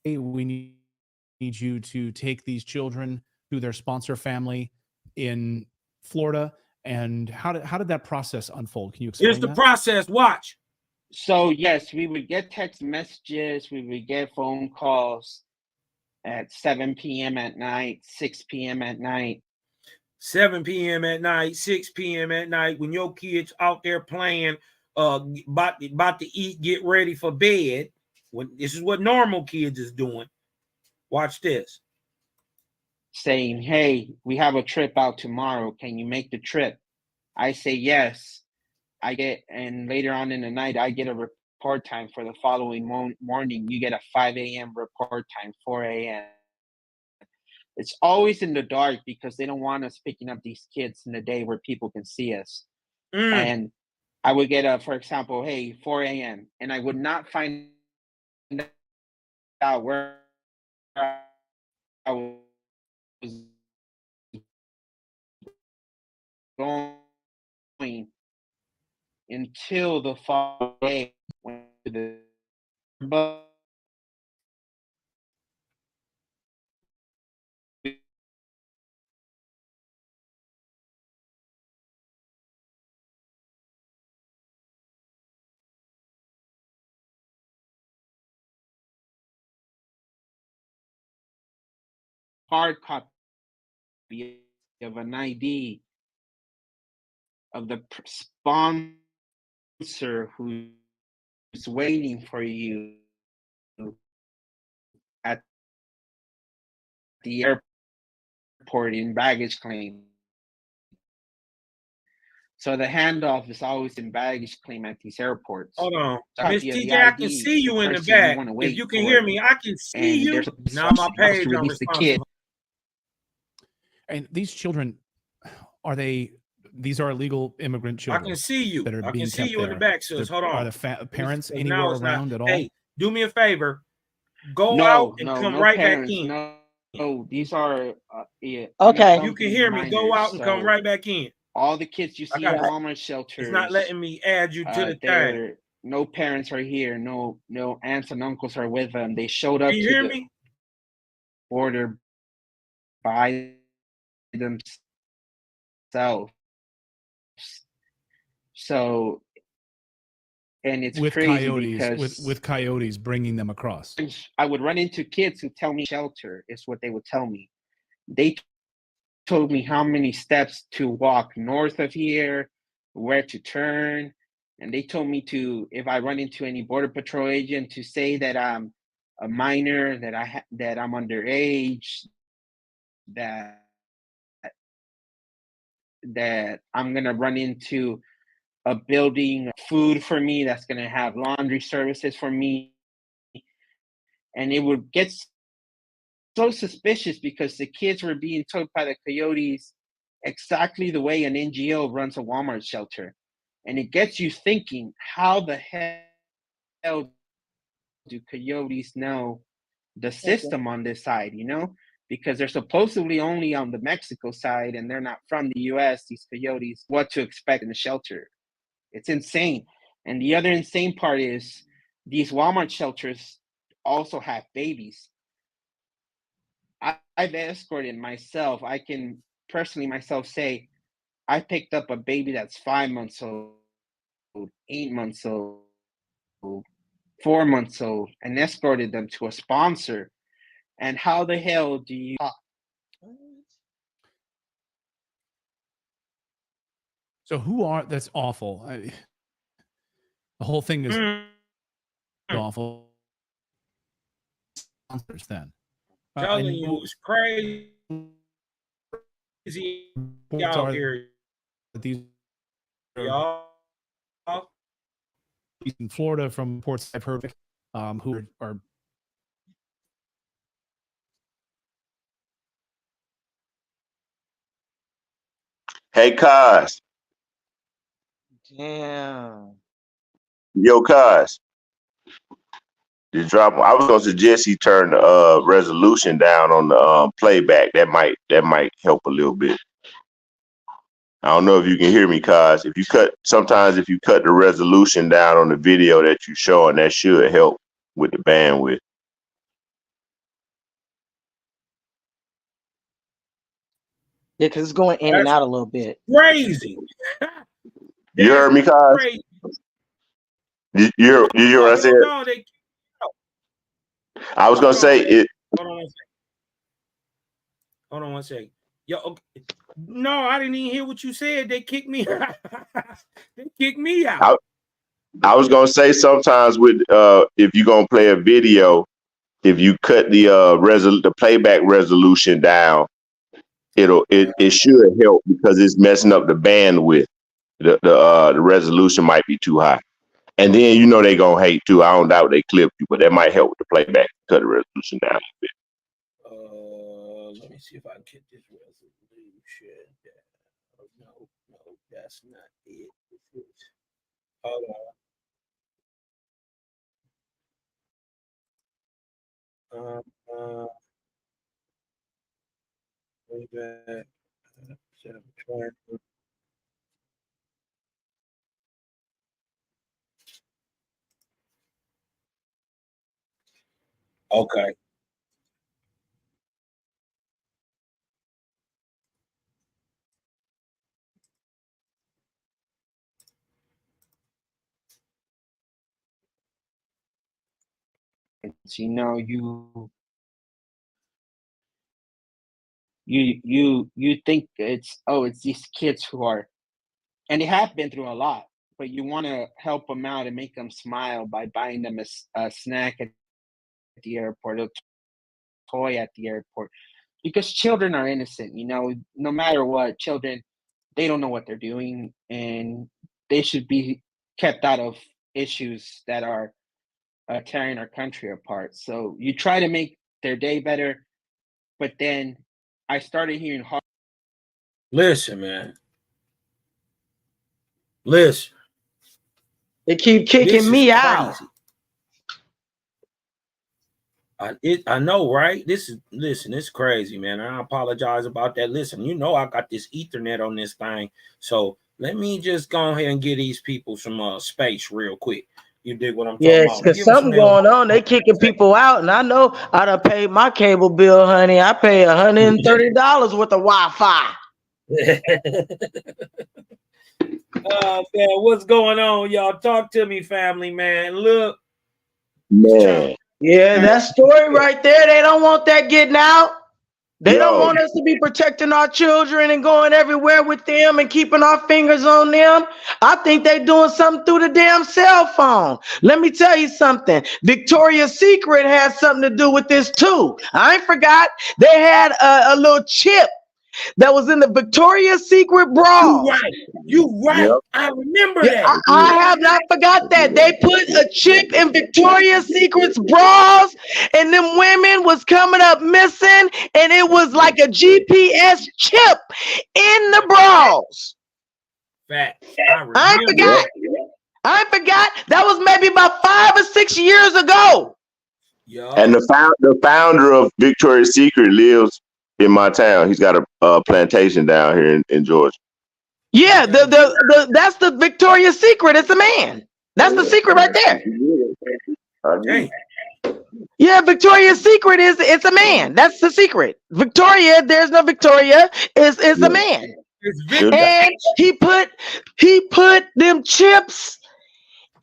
We need you to take these children to their sponsor family in Florida. And how did that process unfold? Can you explain? Here's the process. Watch. So yes, we would get text messages, we would get phone calls at 7 p.m. at night, 6 p.m. at night. 7 p.m. at night, 6 p.m. at night, when your kids out there playing, about to eat, get ready for bed. When this is what normal kids is doing. Watch this. Saying, hey, we have a trip out tomorrow. Can you make the trip? I say yes. And later on in the night, I get a report time for the following morning. You get a 5 a.m. report time, 4 a.m. It's always in the dark because they don't want us picking up these kids in the day where people can see us. And I would get for example, hey, 4 a.m. And I would not find out where I was going until the following day when the hard copy of an ID of the sponsor who's waiting for you at the airport in baggage claim. So the handoff is always in baggage claim at these airports. Hold on. So Miss TJ, I can see you in the back. If you can hear me, I can see you. Now my page on responsive. And these children, these are illegal immigrant children? I can see you. That are I being can see kept you in the there. back, sis. Hold on. Are the parents anywhere around at all? Hey, do me a favor. Go out and come right parents, back in. No, these are okay. You can hear me. Go out and come right back in. All the kids you see in Walmart shelters. It's not letting me add you to the tag. No parents are here. No aunts and uncles are with them. They showed up to the border by themselves. So, and it's with crazy coyotes, because with coyotes bringing them across. I would run into kids who tell me shelter is what they would tell me. They told me how many steps to walk north of here, where to turn, and they told me to, if I run into any border patrol agent, to say that I'm a minor, that I'm underage, that I'm gonna run into a building, food for me, that's gonna have laundry services for me, and it would get so suspicious because the kids were being told by the coyotes exactly the way an NGO runs a Walmart shelter. And it gets you thinking, how the hell do coyotes know the system on this side, Because they're supposedly only on the Mexico side and they're not from the US, these coyotes, what to expect in the shelter. It's insane. And the other insane part is these Walmart shelters also have babies. I've escorted myself. I can personally myself say I picked up a baby that's 5 months old, 8 months old, 4 months old, and escorted them to a sponsor. And how the hell do you? So that's awful. The whole thing is awful. Sponsors then. Telling you, it's crazy out here. These y'all in Florida from reports I've heard, who are Hey, Kaz. Damn. Yo, Kaz. I was gonna suggest he turn the resolution down on the playback. That might help a little bit. I don't know if you can hear me, Kaz. If you cut the resolution down on the video that you showing, that should help with the bandwidth. Yeah, because it's going in and out a little bit. Crazy. You heard me, Kaz? You hear what I said? No, I was gonna say it. Hold on one second. Yo, okay. No, I didn't even hear what you said. They kicked me out. They kicked me out. I was gonna say sometimes with if you're gonna play a video, if you cut the playback resolution down, it should help because it's messing up the bandwidth. The resolution might be too high. And then you know they gonna hate too. I don't doubt they clip you, but that might help with the playback. Cut the resolution down a bit. Let me see if I can get this resolution. No, that's not it. Hold on. Playback. Okay. You know, you think it's these kids who are, and they have been through a lot, but you want to help them out and make them smile by buying them a snack at the airport, a toy at the airport, because children are innocent. You know, no matter what, children, they don't know what they're doing, and they should be kept out of issues that are tearing our country apart. So you try to make their day better, but then I started hearing. Listen, man. Listen. They keep kicking me out. I know, right? Listen, it's crazy, man. I apologize about that. Listen, you know I got this Ethernet on this thing, so let me just go ahead and give these people some space real quick. You dig what I'm talking Yes, about? because something going on. They kicking people out, and I know I done paid my cable bill, honey. I pay $130 worth of Wi-Fi. Man, what's going on, y'all? Talk to me, family, man. Look, man. Yeah, that story right there. They don't want that getting out. They don't want us to be protecting our children and going everywhere with them and keeping our fingers on them. I think they're doing something through the damn cell phone. Let me tell you something. Victoria's Secret has something to do with this too. I ain't forgot. They had a little chip that was in the Victoria's Secret bra. You right. Yep. I remember that. I have not forgot that. They put a chip in Victoria's Secret's bras, and them women was coming up missing, and it was like a GPS chip in the bras. Fact. I ain't forgot. I ain't forgot. That was maybe about 5 or 6 years ago. Yo. And the founder of Victoria's Secret lives in my town. He's got a plantation down here in Georgia. Yeah, that's the Victoria's Secret. It's a man. That's the secret right there. Yeah, Victoria's Secret it's a man. That's the secret. Victoria, there's no Victoria. It's a man. And he put them chips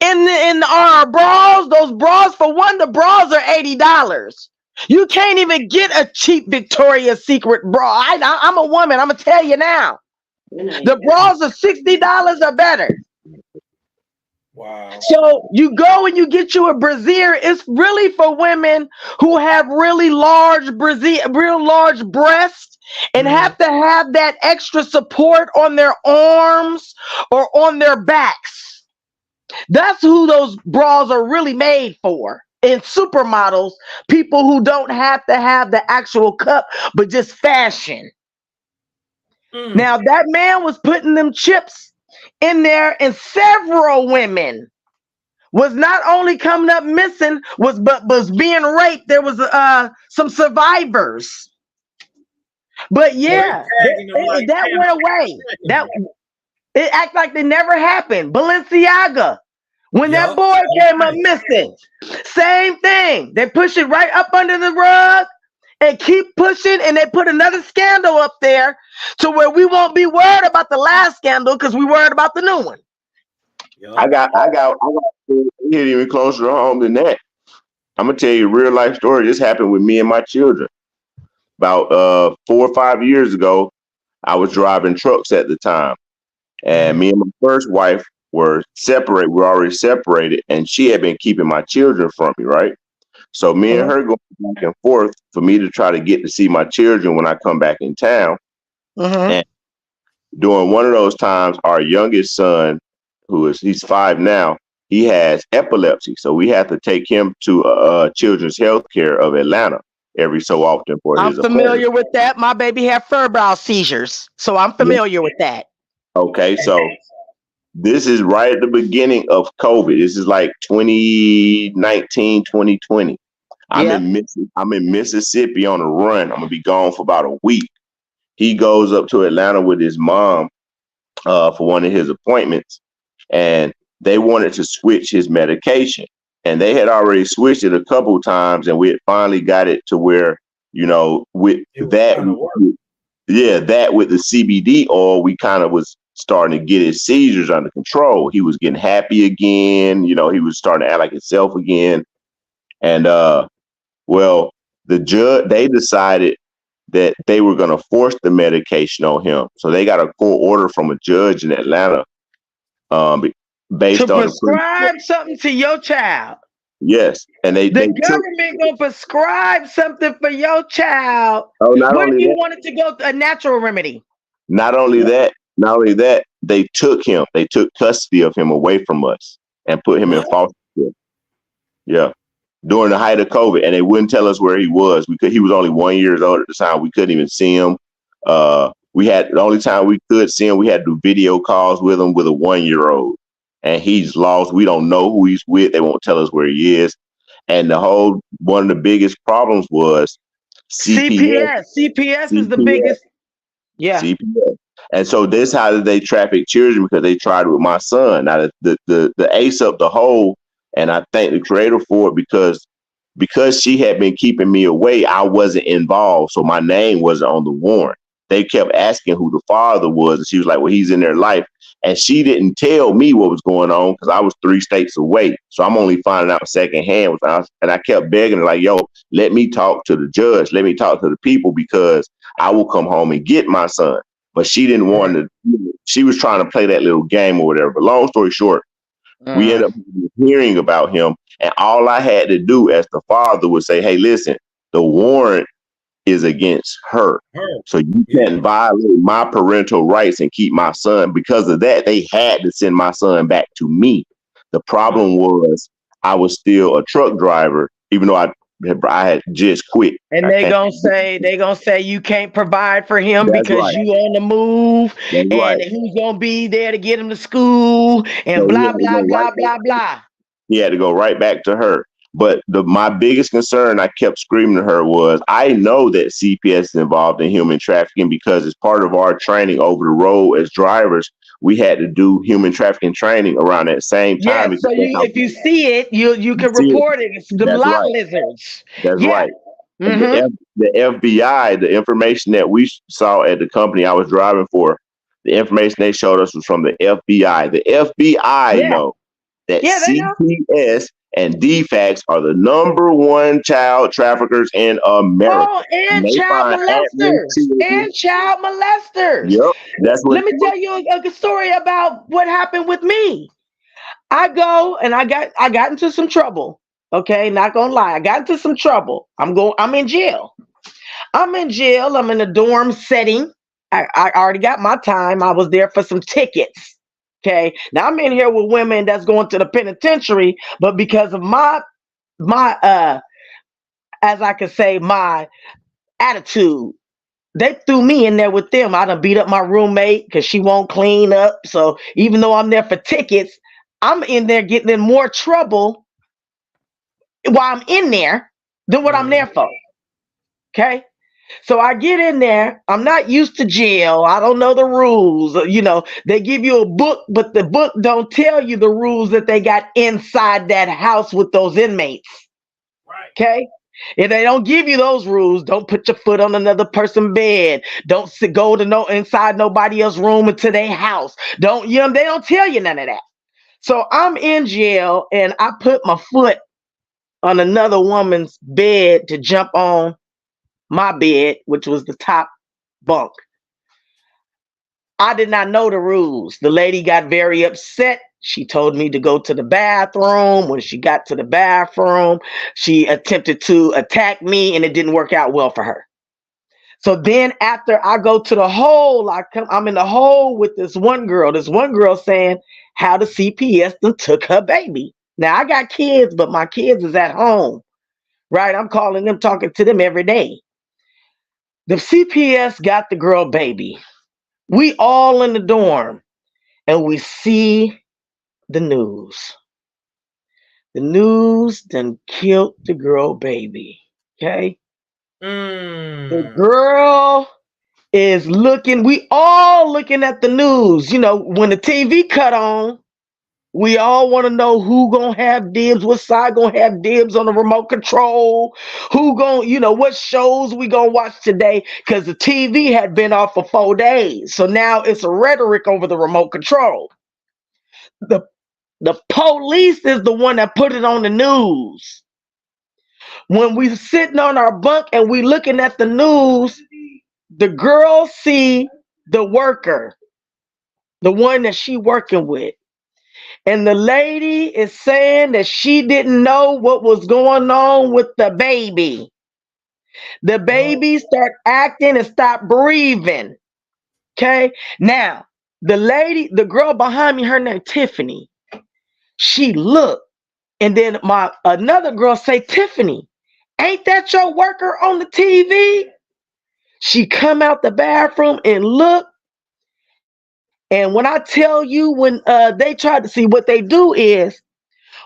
in our bras. Those bras, for one, the bras are $80. You can't even get a cheap Victoria's Secret bra. I'm a woman. I'm gonna tell you now. The bras are $60 or better. Wow. So you go and you get you a brassiere. It's really for women who have really large real large breasts and have to have that extra support on their arms or on their backs. That's who those bras are really made for. And supermodels, people who don't have to have the actual cup, but just fashion. Now that man was putting them chips in there, and several women was not only coming up missing, was being raped. There was some survivors. But yeah, that went away. It act like they never happened. Balenciaga, when that boy came up missing, same thing. They push it right up under the rug and keep pushing, and they put another scandal up there to where we won't be worried about the last scandal because we worried about the new one. I got hit even closer to home than that. I'm gonna tell you a real life story. This happened with me and my children. About 4 or 5 years ago, I was driving trucks at the time, and me and my first wife were separated. We were already separated, and she had been keeping my children from me, right? So me and her go back and forth for me to try to get to see my children when I come back in town. And during one of those times, our youngest son, he's 5 now, he has epilepsy. So we have to take him to Children's Healthcare of Atlanta every so often for his appointment. I'm familiar with that. My baby had febrile seizures, so I'm familiar with that. Okay, so this is right at the beginning of COVID. This is like 2019, 2020. I'm in Mississippi on a run. I'm gonna be gone for about a week. He goes up to Atlanta with his mom for one of his appointments, and they wanted to switch his medication. And they had already switched it a couple times, and we had finally got it to where, with that, that with the CBD oil, we kind of was starting to get his seizures under control. He was getting happy again. He was starting to act like himself again. And well, they decided that they were going to force the medication on him. So they got a court order from a judge in Atlanta based to on prescribe something to your child. Yes, and the government gonna prescribe something for your child. Oh, what if you wanted to go to a natural remedy? Not only that, they took custody of him away from us and put him in foster care. Yeah. During the height of COVID, and they wouldn't tell us where he was. He was only 1 year old at the time. We couldn't even see him. The only time we could see him, we had to do video calls with him with a 1-year-old, and he's lost. We don't know who he's with. They won't tell us where he is. And one of the biggest problems was CPS. CPS is the biggest. Yeah. CPS. And so this how did they traffic children, because they tried with my son. Now the ace up the hole. And I thank the creator for it because she had been keeping me away, I wasn't involved. So my name wasn't on the warrant. They kept asking who the father was. And she was like, well, he's in their life. And she didn't tell me what was going on because I was 3 states away. So I'm only finding out secondhand. And I kept begging her, like, yo, let me talk to the judge. Let me talk to the people because I will come home and get my son. But she didn't want to. She was trying to play that little game or whatever. But long story short, we ended up hearing about him, and all I had to do as the father was say, hey, listen, the warrant is against her. So you can't violate my parental rights and keep my son. Because of that, they had to send my son back to me. The problem was I was still a truck driver, even though I had just quit. And they gonna say you can't provide for him because you on the move. And who's gonna be there to get him to school and so blah blah. He had to go right back to her. But my biggest concern, I kept screaming to her, was I know that CPS is involved in human trafficking because as part of our training over the road as drivers, we had to do human trafficking training around that same time. Yeah, so if you see it, you can report it. It's the lot lizards. That's right. The FBI, the information that we saw at the company I was driving for, the information they showed us was from the FBI. The FBI know that CPS and DFACS are the #1 child traffickers in America. Oh, and child molesters. Yep. Let me tell you a story about what happened with me. I go and I got into some trouble. Okay, not gonna lie, I got into some trouble. I'm in jail. I'm in a dorm setting. I already got my time. I was there for some tickets. Okay, now I'm in here with women that's going to the penitentiary, but because of my as I could say, my attitude, they threw me in there with them. I done beat up my roommate because she won't clean up. So even though I'm there for tickets, I'm in there getting in more trouble while I'm in there than what I'm there for. Okay. So I get in there. I'm not used to jail. I don't know the rules. They give you a book, but the book don't tell you the rules that they got inside that house with those inmates. Right. Okay. If they don't give you those rules, don't put your foot on another person's bed. Don't go to inside nobody else's room into their house. They don't tell you none of that. So I'm in jail and I put my foot on another woman's bed to jump on my bed, which was the top bunk. I did not know the rules. The lady got very upset. She told me to go to the bathroom. When she got to the bathroom, she attempted to attack me, and it didn't work out well for her. So then after I go to the hole, I'm in the hole with this one girl. This one girl saying how the CPS done took her baby. Now I got kids, but my kids is at home, right? I'm calling them, talking to them every day. The CPS got the girl baby. We all in the dorm, and we see the news. The news done killed the girl baby. Okay. The girl is looking, we all looking at the news. You know, when the TV cut on, we all want to know who gonna have dibs, what side gonna have dibs on the remote control, who gonna, you know, what shows we gonna watch today, because the TV had been off for 4 days. So now it's a rhetoric over the remote control. The police is the one that put it on the news. When we sitting on our bunk and we looking at the news, the girl see the worker, the one that she working with. And the lady is saying that she didn't know what was going on with the baby. The baby start acting and stop breathing. Okay. Now, the girl behind me, her name Tiffany, she looked, and then another girl say, Tiffany, ain't that your worker on the TV? She come out the bathroom and look. And when I tell you, when they try to see, what they do is,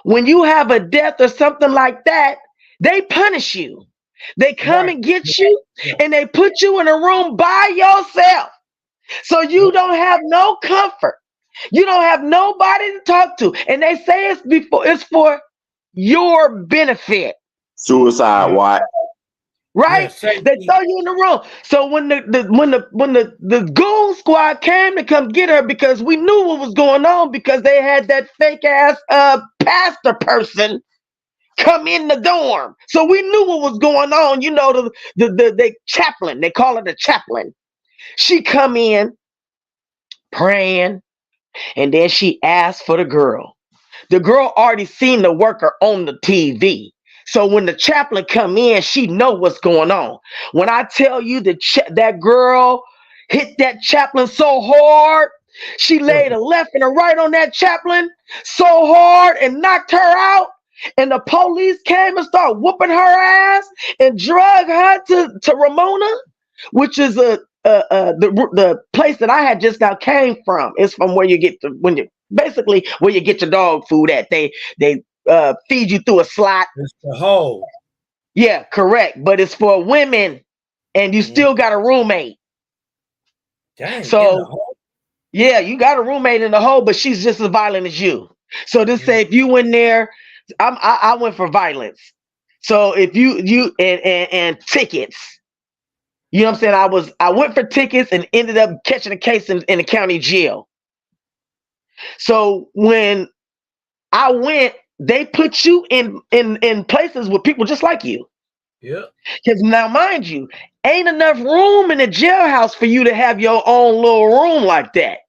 when you have a death or something like that, they punish you. They come and get you, and they put you in a room by yourself. So you don't have no comfort. You don't have nobody to talk to. And they say it's for your benefit. Suicide watch. Right? They throw you in the room. So when the goon squad came to come get her, because we knew what was going on, because they had that fake ass pastor person come in the dorm. So we knew what was going on. You know, the chaplain, they call it a chaplain. She come in praying, and then she asked for the girl. The girl already seen the worker on the TV. So when the chaplain come in, she know what's going on. When I tell you that girl hit that chaplain so hard, she laid a left and a right on that chaplain so hard and knocked her out. And the police came and started whooping her ass and drug her to Ramona, which is the place that I had just now came from. It's from where you get basically where you get your dog food at. They feed you through a slot. It's the hole. Yeah, correct. But it's for women, and you still got a roommate. Dang, so yeah, you got a roommate in the hole, but she's just as violent as you. So this say if you went there, I went for violence. So if you and tickets, you know what I'm saying? I went for tickets and ended up catching a case in the county jail. So when I went, they put you in places with people just like you. Yeah. Because now, mind you, ain't enough room in the jailhouse for you to have your own little room like that.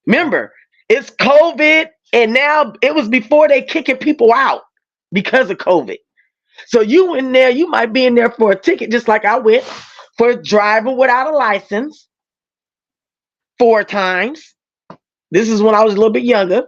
Remember, it's COVID, and now it was before they kicking people out because of COVID. So you in there, you might be in there for a ticket, just like I went for driving without a license 4 times. This is when I was a little bit younger.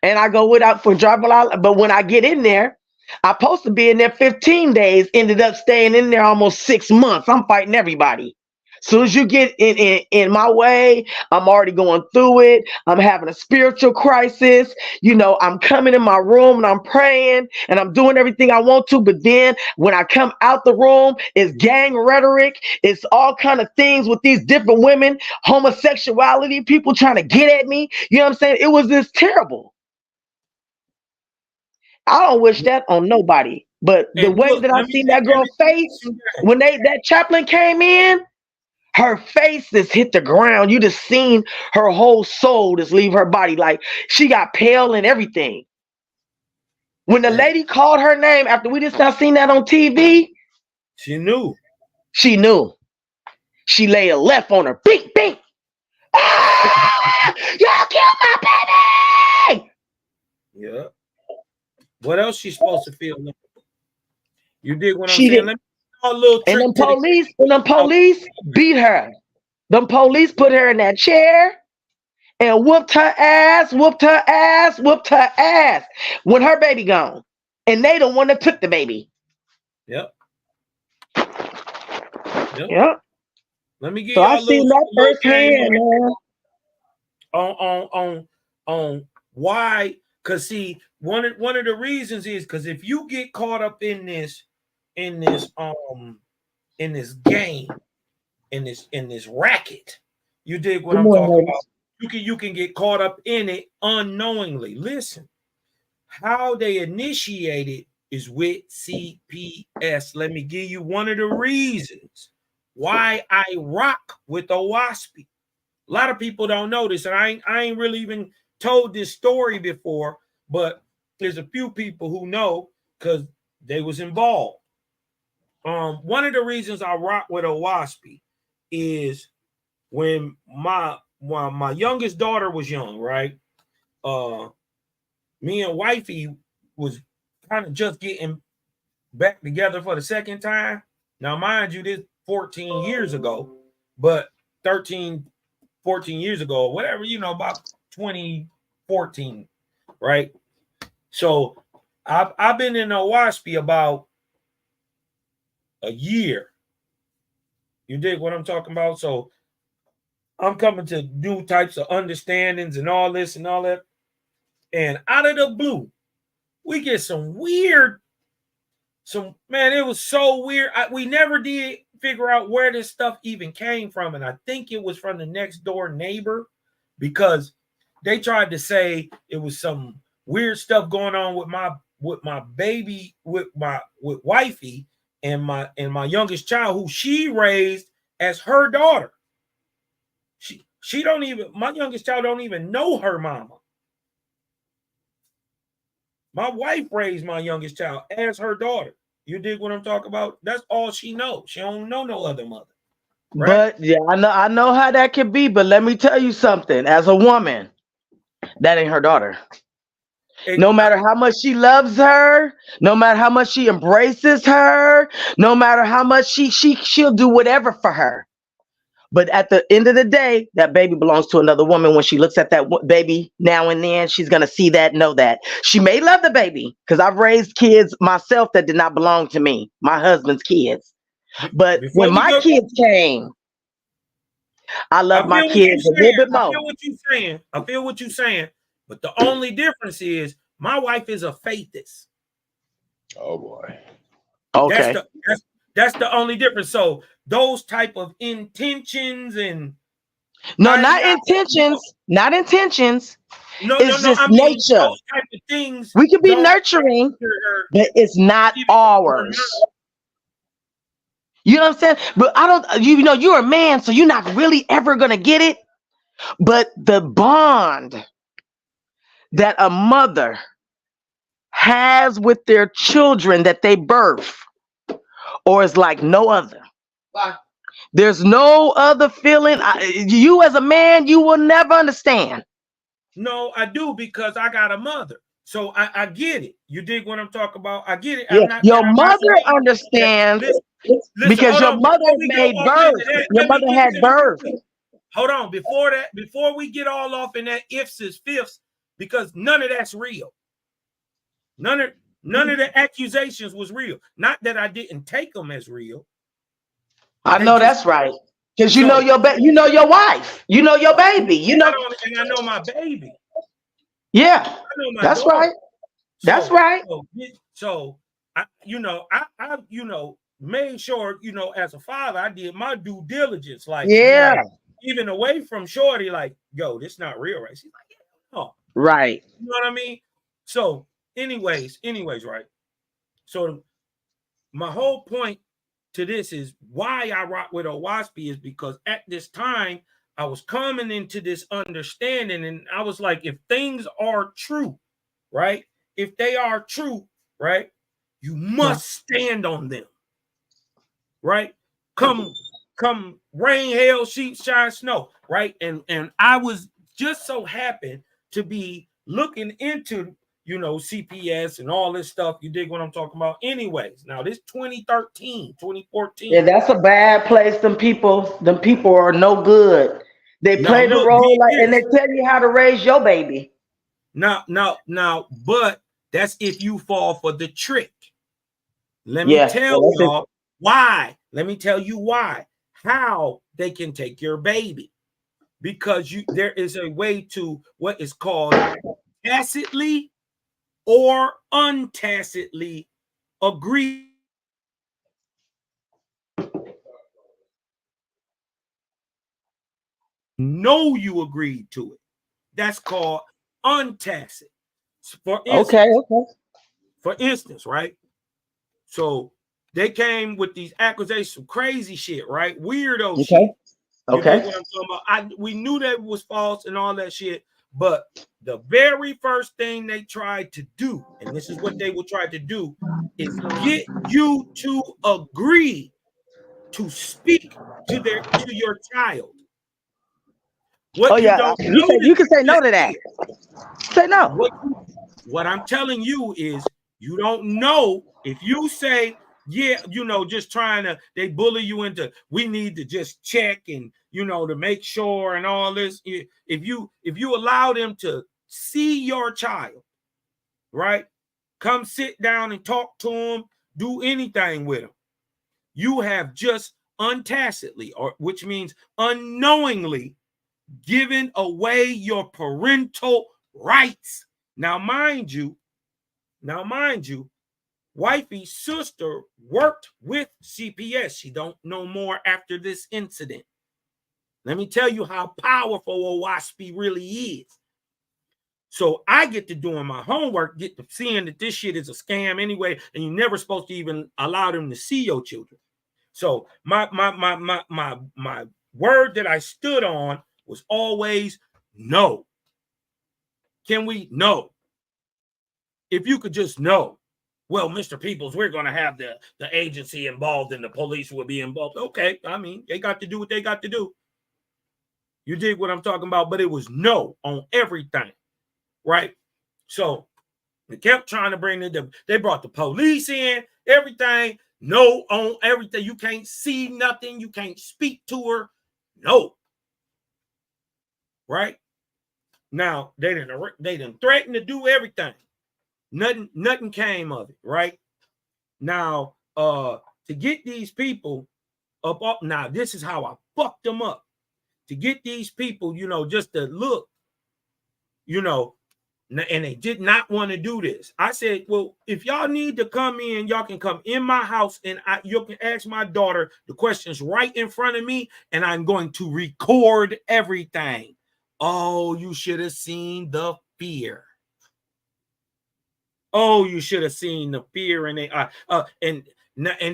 And I go without for driving without, but when I get in there, I'm supposed to be in there 15 days, ended up staying in there almost 6 months. I'm fighting everybody. Soon as you get in my way, I'm already going through it. I'm having a spiritual crisis. You know, I'm coming in my room and I'm praying and I'm doing everything I want to. But then when I come out the room, it's gang rhetoric. It's all kind of things with these different women, homosexuality, people trying to get at me. You know what I'm saying? It was just terrible. I don't wish that on nobody. But the way that I seen that girl's face when that chaplain came in, her face just hit the ground. You just seen her whole soul just leave her body. Like she got pale and everything. When the lady called her name after we just now seen that on TV, she knew. She knew. She laid a left on her. Bing, bing. Ah! Y'all killed my baby! What else she supposed to feel? You dig what I'm She saying? did. Let me tell a little trick And to them police beat her. Them police put her in that chair and whooped her ass, whooped her ass, whooped her ass when her baby gone. And they the one that took the baby. Yep. Yep. Let me give So y'all I a little, seen that little game firsthand, man. on why. Cause see, one of the reasons is because if you get caught up in this game, in this racket, you dig what I'm talking about? You can get caught up in it unknowingly. Listen, how they initiate it is with CPS. Let me give you one of the reasons why I rock with a WASPy. A lot of people don't know this, and I ain't really even told this story before, but there's a few people who know because they was involved. One of the reasons I rock with a WASPy is when my youngest daughter was young, right? Me and wifey was kind of just getting back together for the second time. Now, mind you, this 14 years ago, but 13, 14 years ago, or whatever, about 2014, right? So I've been in a WASPy about a year. You dig what I'm talking about? So I'm coming to new types of understandings and all this and all that. And out of the blue, we get some weird, man, it was so weird. We never did figure out where this stuff even came from. And I think it was from the next door neighbor because they tried to say it was some weird stuff going on with my baby, with wifey and my youngest child, who she raised as her daughter. My youngest child don't even know her mama. My wife raised my youngest child as her daughter. You dig what I'm talking about? That's all she knows. She don't know no other mother. Right? But yeah, I know how that can be. But let me tell you something. As a woman, that ain't her daughter. No matter how much she loves her, no matter how much she embraces her, no matter how much she'll do whatever for her. But at the end of the day, that baby belongs to another woman. When she looks at that baby now and then, she's going to see that, know that. She may love the baby because I've raised kids myself that did not belong to me, my husband's kids. But when my kids came, I love my kids a little bit more. I feel what you're saying. I feel what you're saying. But the only difference is my wife is a faithist. Oh, boy. Okay. That's the only difference. So those type of intentions and not intentions. No, it's just I mean, nature. those type of things. We can be nurturing, but it's not ours. You know what I'm saying? But I don't. You're a man, so you're not really ever gonna get it. But the bond that a mother has with their children that they birth, or is like no other. There's no other feeling. You as a man, you will never understand. No, I do, because I got a mother. So I get it. You dig what I'm talking about? I get it. Yeah, your mother understands because your mother made birth. Your mother had birth. Hold on. Before we get all off in that ifs is fifths, because none of that's real. None of the accusations was real. Not that I didn't take them as real. I know that's right. Because you know your you know your wife. You know your baby. You know, and I know my baby. Yeah, I know my that's daughter. right. That's right. So I made sure, as a father, I did my due diligence. Like, even away from Shorty, like, yo, this not real, right? She's like, yeah, no. Right. You know what I mean? So, anyways, right? So my whole point to this is why I rock with a WASPy is because at this time I was coming into this understanding, and I was like, if things are true, right? If they are true, right? You must stand on them, right? Come rain, hail, sheet, shine, snow, right? And I was just so happened to be looking into you know, CPS and all this stuff. You dig what I'm talking about? Anyways, now this 2013, 2014. Yeah, that's a bad place. Them people are no good. They Now, play the look, role like, this. and they tell you how to raise your baby. Now, but that's if you fall for the trick. Let me tell y'all why. Let me tell you why. How they can take your baby. Because there is a way to what is called tacitly or untacitly agree. Know you agreed to it. That's called untacit. For instance, right? So they came with these accusations of crazy shit, right? Weirdo shit. You get what I'm talking about? We knew that it was false and all that shit, but the very first thing they tried to do, and this is what they will try to do, is get you to agree to speak to your child. What you don't know, you can say no to that. Say no. What I'm telling you is you don't know if you say, yeah, you know, just trying to, they bully you into, we need to just check and, you know, to make sure and all this. If you allow them to see your child, right, come sit down and talk to them, do anything with them, you have just untacitly, or which means unknowingly, given away your parental rights. Now, mind you, wifey's sister worked with CPS. She don't know more after this incident. Let me tell you how powerful OWASP really is. So I get to doing my homework, get to seeing that this shit is a scam anyway, and you're never supposed to even allow them to see your children. So my word that I stood on was always no. Can we? No. If you could just know. Well, Mr. Peoples, we're going to have the agency involved and the police will be involved. Okay, I mean, they got to do what they got to do. You dig what I'm talking about? But it was no on everything, right? So they kept trying to bring it. They brought the police in, everything. No on everything. You can't see nothing. You can't speak to her. No. Right? Now, they didn't threaten to do everything. Nothing came of it, right? Now, to get these people up, now this is how I fucked them up. To get these people, you know, just to look, you know, and they did not want to do this. I said, well, if y'all need to come in, y'all can come in my house and you can ask my daughter the questions right in front of me, and I'm going to record everything. Oh, you should have seen the fear. Oh, you should have seen the fear, and and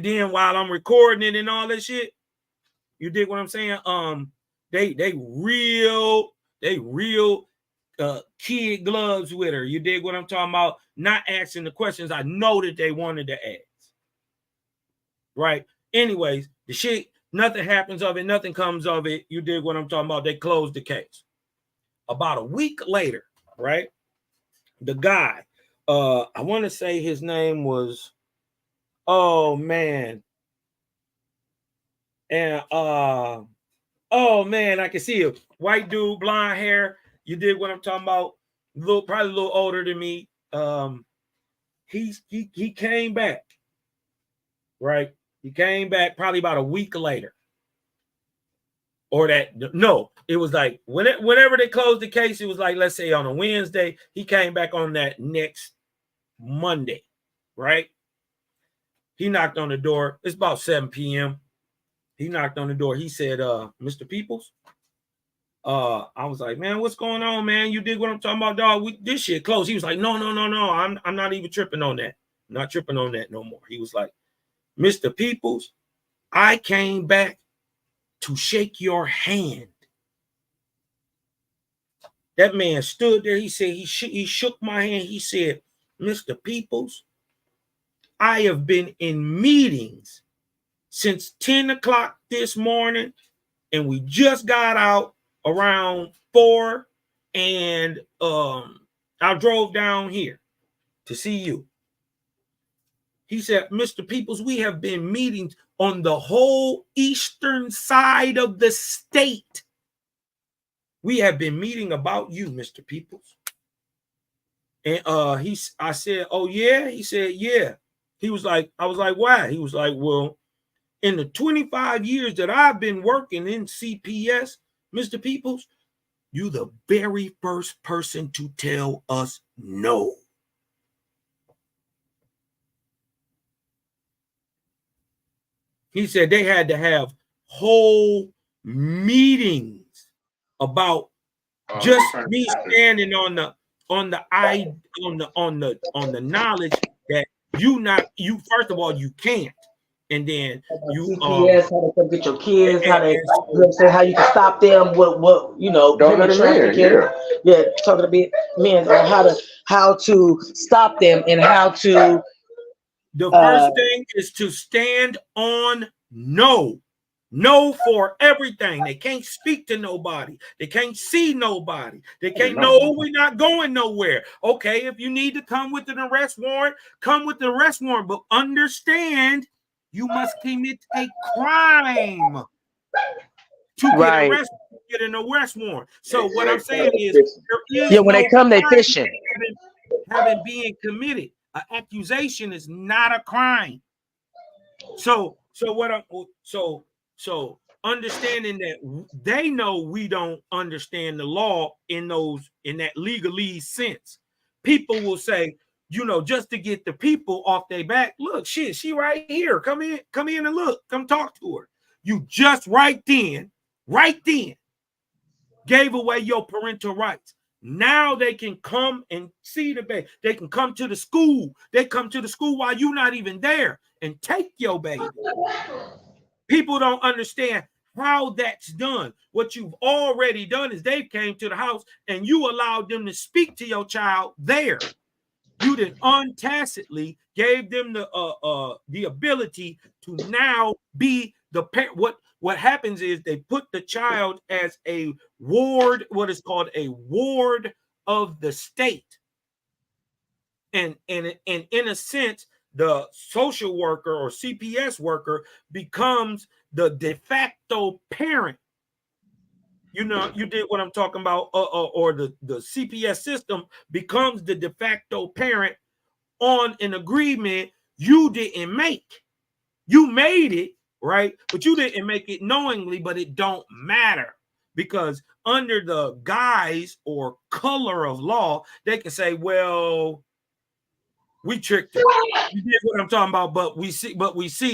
then while I'm recording it and all that shit, you dig what I'm saying? They real kid gloves with her. You dig what I'm talking about? Not asking the questions I know that they wanted to ask. Right? Anyways, the shit, nothing happens of it, nothing comes of it. You dig what I'm talking about? They closed the case. About a week later, right? The guy, I want to say his name was, oh man. And oh man, I can see him. White dude, blonde hair. You dig what I'm talking about? Probably a little older than me. He came back, right? He came back probably about a week later. Or it was like whenever they closed the case, it was like, let's say on a Wednesday, he came back on that next Monday, right? He knocked on the door. It's about 7 p.m. He knocked on the door. He said, Mr. Peoples. I was like, man, what's going on, man? You dig what I'm talking about, dog? This shit closed. He was like, no. I'm not even tripping on that. I'm not tripping on that no more. He was like, Mr. Peoples, I came back to shake your hand. That man stood there. He said, he shook my hand. He said, Mr. Peoples, I have been in meetings since 10 o'clock this morning, and we just got out around 4, and I drove down here. to see you. He said, Mr. Peoples, we have been meeting on the whole eastern side of the state. We have been meeting about you, Mr. Peoples. And I said, oh yeah? He said, yeah. He was like, I was like, why? He was like, well, in the 25 years that I've been working in CPS, Mr. Peoples, you the very first person to tell us no. He said they had to have whole meetings about just me standing on the knowledge that you first of all you can't, and then you CPS, how to come get your kids, how you can stop them, what you know, don't let them in, yeah, talking to men on how to stop them and how to. The first thing is to stand on no. No for everything. They can't speak to nobody. They can't see nobody. They can't know we're not going nowhere. Okay, if you need to come with an arrest warrant, come with the arrest warrant. But understand, you must commit a crime to get an arrest warrant. So what I'm saying is, there is when they come, they fishing. Having being committed. An accusation is not a crime. So understanding that they know we don't understand the law in that legalese sense. People will say, you know, just to get the people off their back, look, shit, she right here. Come in and look. Come talk to her. You just right then gave away your parental rights. Now they can come and see the baby. They can come to the school. They come to the school while you're not even there and take your baby. People don't understand how that's done. What you've already done is they came to the house and you allowed them to speak to your child there. You then untacitly gave them the ability to now be the parent. What happens is they put the child as a ward, what is called a ward of the state. And in a sense, the social worker or CPS worker becomes the de facto parent. You know, you did what I'm talking about, or the CPS system becomes the de facto parent on an agreement you didn't make. You made it, right? But you didn't make it knowingly, but it don't matter, because under the guise or color of law, they can say, well, we tricked her. You did what I'm talking about, but we see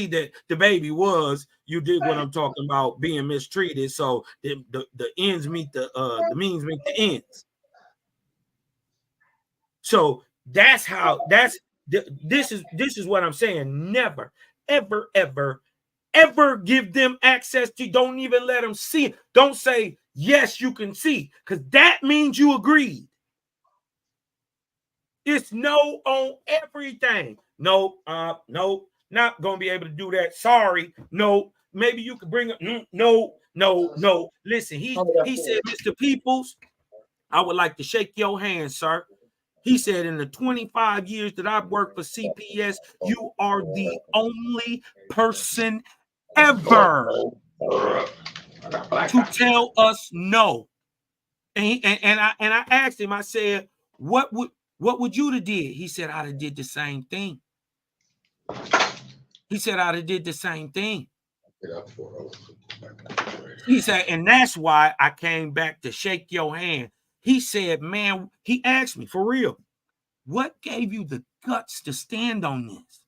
that the baby was, you did what I'm talking about, being mistreated. So the ends meet the means meet the ends. So that's how this is what I'm saying. Never, ever, ever, ever give them access to, don't even let them see. Don't say, yes, you can see, because that means you agreed. It's no on everything. No, no, not gonna be able to do that. Sorry, no. Maybe you could bring up. No. Listen, he said, Mr. Peoples, I would like to shake your hand, sir. He said, in the 25 years that I've worked for CPS, you are the only person ever to tell us no. And I asked him, I said, what would you have did? He said, I'd have did the same thing. He said, I'd have did the same thing. He said, and that's why I came back to shake your hand. He said, man, he asked me for real, what gave you the guts to stand on this?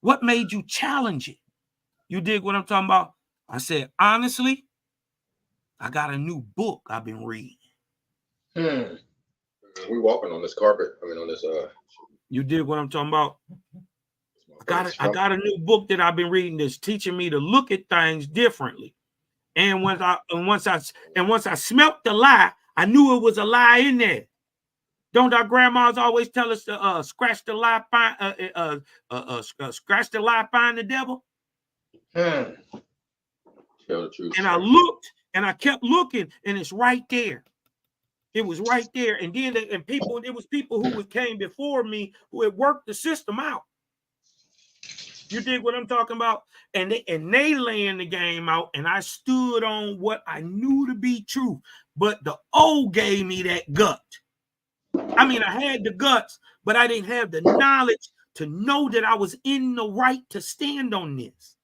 What made you challenge it? You dig what I'm talking about? I said, honestly, I got a new book I've been reading. We walking on this carpet. I mean, on this. You dig what I'm talking about? I got a new book that I've been reading that's teaching me to look at things differently. And once I smelt the lie, I knew it was a lie in there. Don't our grandmas always tell us to scratch the lie, scratch the lie, find the devil? Tell the truth. And I looked and I kept looking, and it's right there. It was right there. And then it was people who came before me who had worked the system out. You dig what I'm talking about? And they laying the game out, and I stood on what I knew to be true. But the old gave me that gut. I mean, I had the guts, but I didn't have the knowledge to know that I was in the right to stand on this.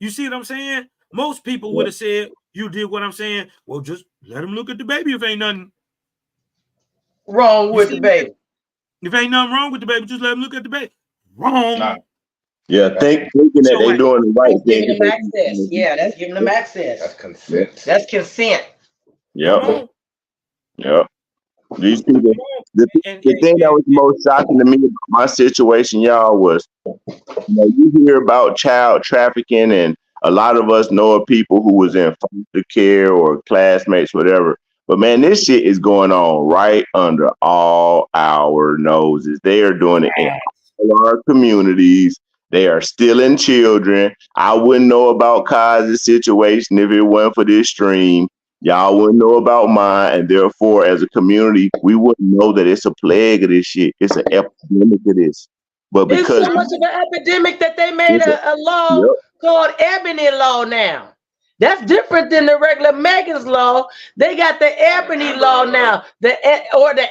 You see what I'm saying? Most people would have said, you did what I'm saying. Well, just let him look at the baby if ain't nothing wrong with the baby. If ain't nothing wrong with the baby, just let him look at the baby. Wrong. Nah. Yeah, thinking that they're doing the right thing. Giving them access. Yeah, that's giving them access. That's consent. That's consent. Yep. Yep. These people, the thing that was most shocking to me about my situation, y'all, was you hear about child trafficking, and a lot of us know of people who was in foster care or classmates, whatever. But man, this shit is going on right under all our noses. They are doing it in all our communities. They are stealing children. I wouldn't know about Kai's situation if it wasn't for this stream. Y'all wouldn't know about mine, and therefore, as a community, we wouldn't know that it's a plague of this shit. It's an epidemic of this. But because it's so much of an epidemic that they made a law called Ebony Law now. That's different than the regular Megan's Law. They got the Ebony Law now, the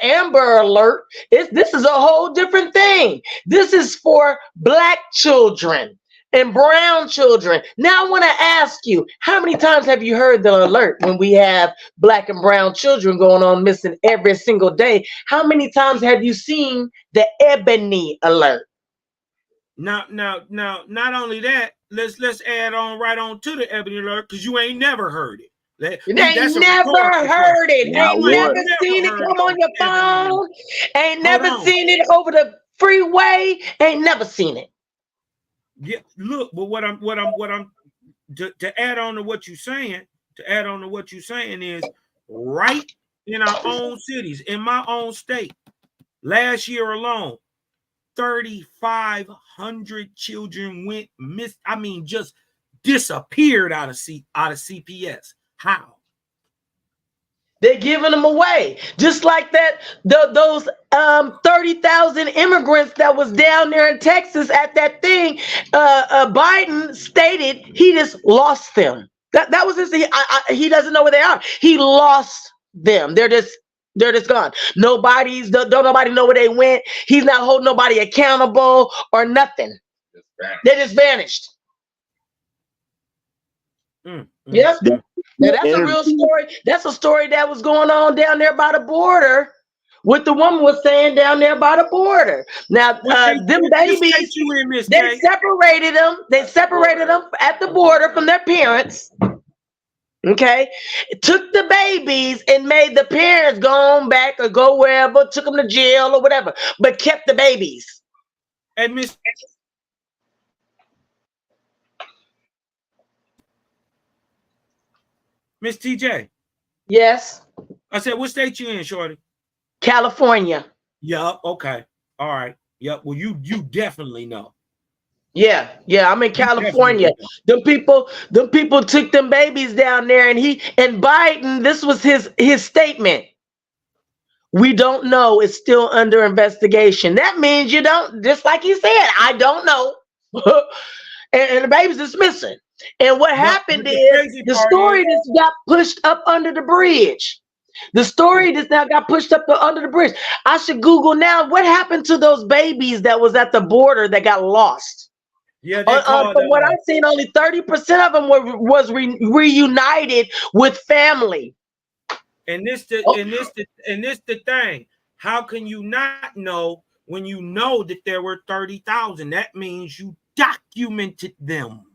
Amber Alert. This is a whole different thing. This is for Black children and brown children. Now I want to ask you, how many times have you heard the alert when we have Black and brown children going on missing every single day? How many times have you seen the Ebony Alert? Now, not only that, let's add on right on to the Ebony Alert, because you ain't never heard it. Ain't never heard it. Ain't never seen it come on your phone. Ain't never seen it over the freeway. Ain't never seen it. Yeah, look, but what I'm to add on to what you're saying, is right in our own cities, in my own state, last year alone, 3,500 children went missed. I mean, just disappeared out of CPS. How? They're giving them away, just like that. Those 30,000 immigrants that was down there in Texas at that thing. Biden stated he just lost them. That was his. He doesn't know where they are. He lost them. They're just gone. Don't nobody know where they went. He's not holding nobody accountable or nothing. They just vanished. Yep. Now that's a real story. That's a story that was going on down there by the border. What the woman was saying down there by the border. Now, them babies, they separated them. They separated them at the border from their parents. Okay, took the babies and made the parents go on back or go wherever, took them to jail or whatever, but kept the babies. And Miss TJ. Yes. I said, what state you in, shorty? California. Yup. Okay. All right. Yep. Well, you definitely know. Yeah, I'm in California. Them people took them babies down there, and Biden, this was his statement. We don't know. It's still under investigation. That means you don't, just like he said, I don't know. and the babies is missing. And what happened is the story just got pushed up under the bridge. The story just now got pushed up under the bridge. I should Google now what happened to those babies that was at the border that got lost. Yeah, from what I've seen, only 30% of them was reunited with family. And this the thing. How can you not know when you know that there were 30,000? That means you documented them.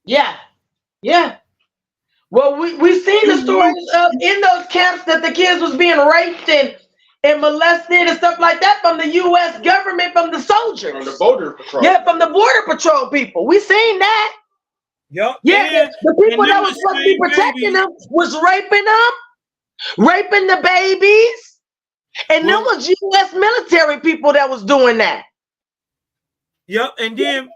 Yeah. Well, we seen the stories of in those camps that the kids was being raped and molested and stuff like that from the U.S. government, from the soldiers. From the Border Patrol. Yeah, from the Border Patrol people. We seen that. Yep. Yeah, the people that was supposed to be protecting them was raping the babies. And them was U.S. military people that was doing that. Yep, and then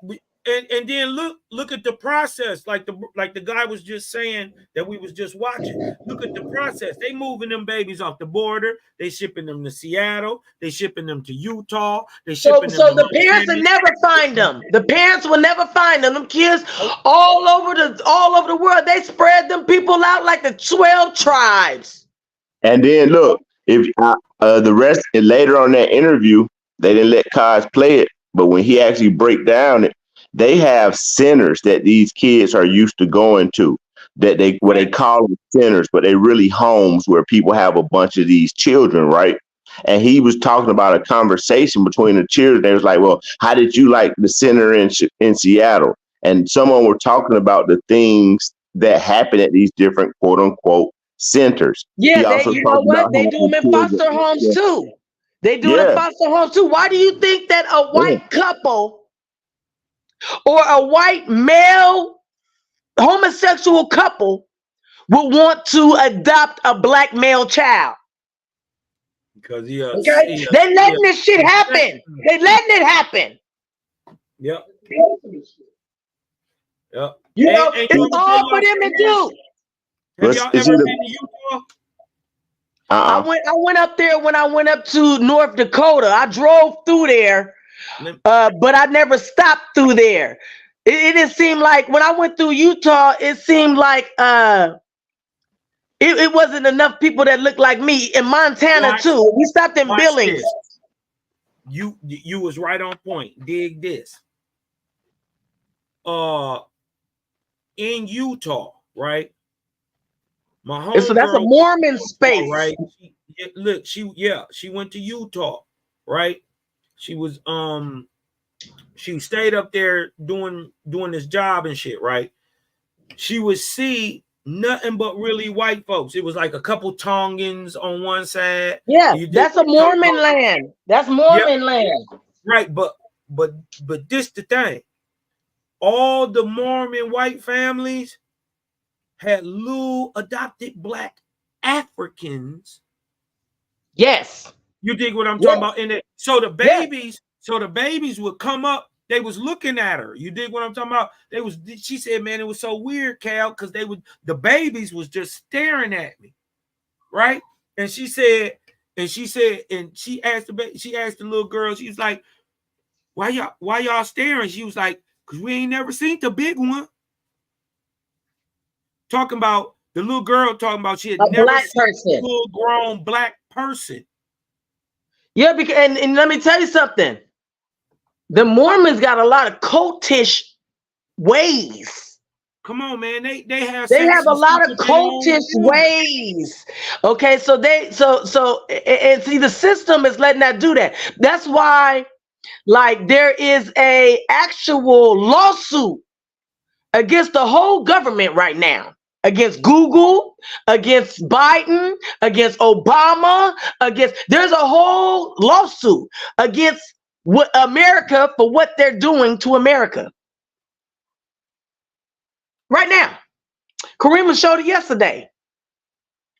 and then look at the process, like the guy was just saying that we was just watching. Look at the process. They moving them babies off the border. They shipping them to Seattle. They shipping them to Utah. They shipping So them. the parents will never find them. The parents will never find them. Them kids all over the world. They spread them people out like the 12 tribes. And then look, if the rest later on that interview, they didn't let Kaz play it, but when he actually break down it, they have centers that these kids are used to going to, that what they call them centers, but they really homes where people have a bunch of these children, right? And he was talking about a conversation between the children. They was like, well, how did you like the center in Seattle? And someone were talking about the things that happen at these different quote unquote centers. Yeah, you know what? They do them in foster homes too. They do it in foster homes too. Why do you think that a white couple or a white male homosexual couple would want to adopt a black male child? Because they're letting this shit happen. They're letting it happen. Yep. Yep. You know, it's all for them to do. Have y'all ever been to Utah? I went up there when I went up to North Dakota. I drove through there, but I never stopped through there. It just seemed like when I went through Utah, it seemed like it wasn't enough people that looked like me. In Montana too. We stopped in Billings. You was right on point. Dig this. In Utah, right? So that's a Mormon space, right? She went to Utah, right? She was she stayed up there doing this job and shit, right? She would see nothing but really white folks. It was like a couple Tongans on one side. Yeah, that's a Mormon land. That's Mormon land. Right, but this the thing. All the Mormon white families had little adopted black Africans. Yes. You dig what I'm talking about? In it. So the babies would come up. They was looking at her. You dig what I'm talking about? She said, man, it was so weird, Cal, because the babies was just staring at me. Right? And she asked the little girl, she was like, why y'all staring? She was like, because we ain't never seen the big one. Talking about the little girl, talking about she had never seen a full grown black person. Yeah, because and let me tell you something. The Mormons got a lot of cultish ways. Come on, man. They have a lot of cultish ways. Okay, so and see, the system is letting that do that. That's why, like, there is a actual lawsuit against the whole government right now. Against Google, against Biden, against Obama, there's a whole lawsuit against America for what they're doing to America. Right now. Karima showed it yesterday.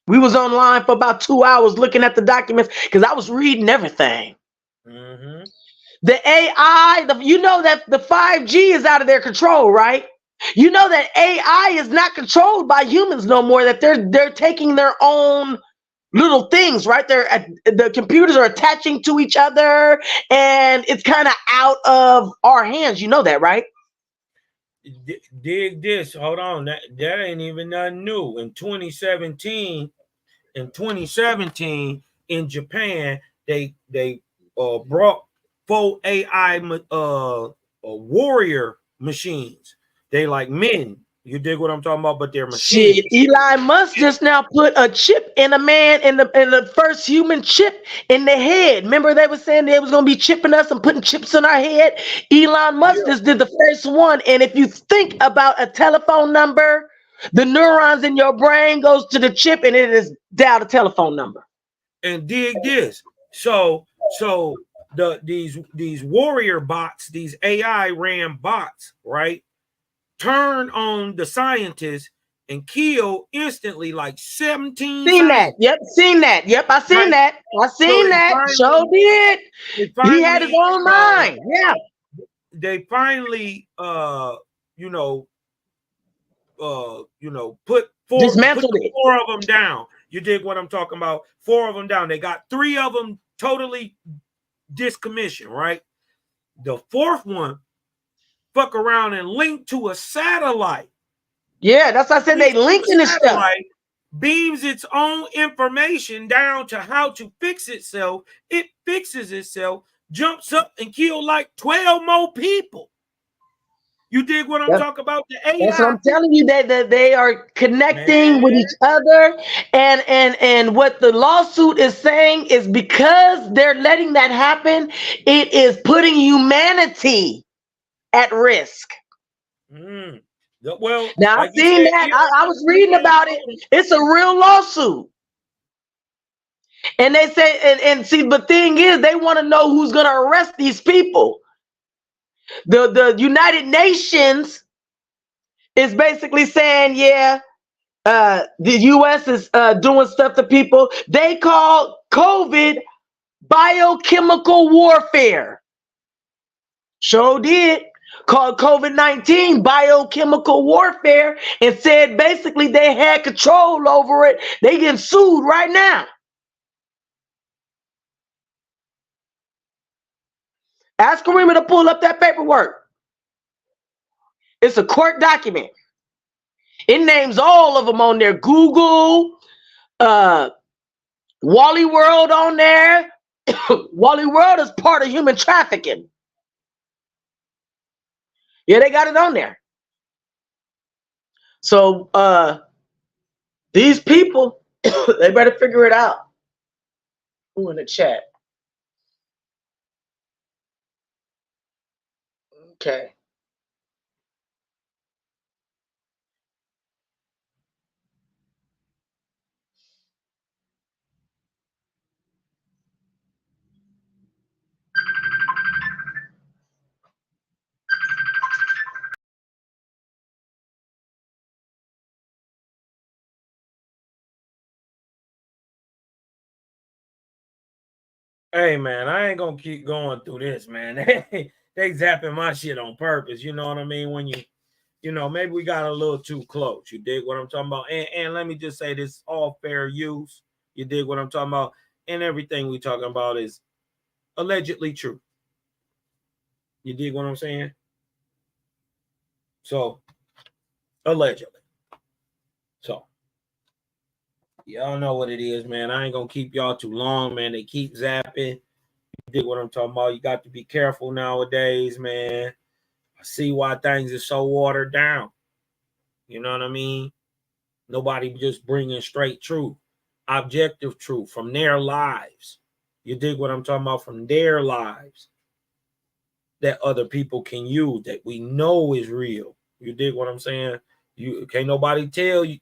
We was online for about 2 hours looking at the documents because I was reading everything. Mm-hmm. The AI, you know that the 5G is out of their control, right? You know that AI is not controlled by humans no more, that they're taking their own little things, right? The computers are attaching to each other and it's kind of out of our hands. You know that, right? Dig this. Hold on. That ain't even nothing new. In 2017, in Japan, they brought 4 AI warrior machines. They like men. You dig what I'm talking about? But they're machines. Shit, Elon Musk just now put a chip in a man, in the first human chip in the head. Remember they were saying they was gonna be chipping us and putting chips in our head? Elon Musk just did the first one. And if you think about a telephone number, the neurons in your brain goes to the chip and it is dial the telephone number. And dig this. So these warrior bots, these AI ran bots, right? Turn on the scientists and kill instantly like 17. Seen that. Yep, seen that. Yep, I seen that. I seen that. Sure did. He had his own mind. Yeah. finally put dismantled the it. 4 of them down. You dig what I'm talking about? 4 of them down. They got 3 of them totally discommissioned, right? The 4th one fuck around and link to a satellite. Yeah, that's why I said they linking this stuff. Beams its own information down to how to fix itself. It fixes itself, jumps up and kills like 12 more people. You dig what I'm talking about? The AI. That's what I'm telling you, that they are connecting with each other, and what the lawsuit is saying is because they're letting that happen, it is putting humanity at risk. Well, now like I've seen that. I was reading about it. It's a real lawsuit. And they say, and see, the thing is, they want to know who's going to arrest these people. The United Nations is basically saying, yeah, the U.S. is doing stuff to people. They call COVID biochemical warfare. Sure did. Called COVID-19 biochemical warfare, and said basically they had control over it. They getting sued right now. Ask Karima to pull up that paperwork. It's a court document. It names all of them on there. Google, Wally World on there. Wally World is part of human trafficking. Yeah, they got it on there. So these people, they better figure it out. Who in the chat? Okay. Hey man, I ain't gonna keep going through this, man. They zapping my shit on purpose. You know what I mean? When maybe we got a little too close. You dig what I'm talking about? And let me just say this: all fair use. You dig what I'm talking about? And everything we talking about is allegedly true. You dig what I'm saying? So allegedly. So y'all know what it is, man. I ain't gonna keep y'all too long, man. They keep zapping. You dig what I'm talking about? You got to be careful nowadays, man. I see why things are so watered down. You know what I mean? Nobody just bringing straight truth, objective truth from their lives. You dig what I'm talking about? From their lives that other people can use, that we know is real. You dig what I'm saying? You can't nobody tell you,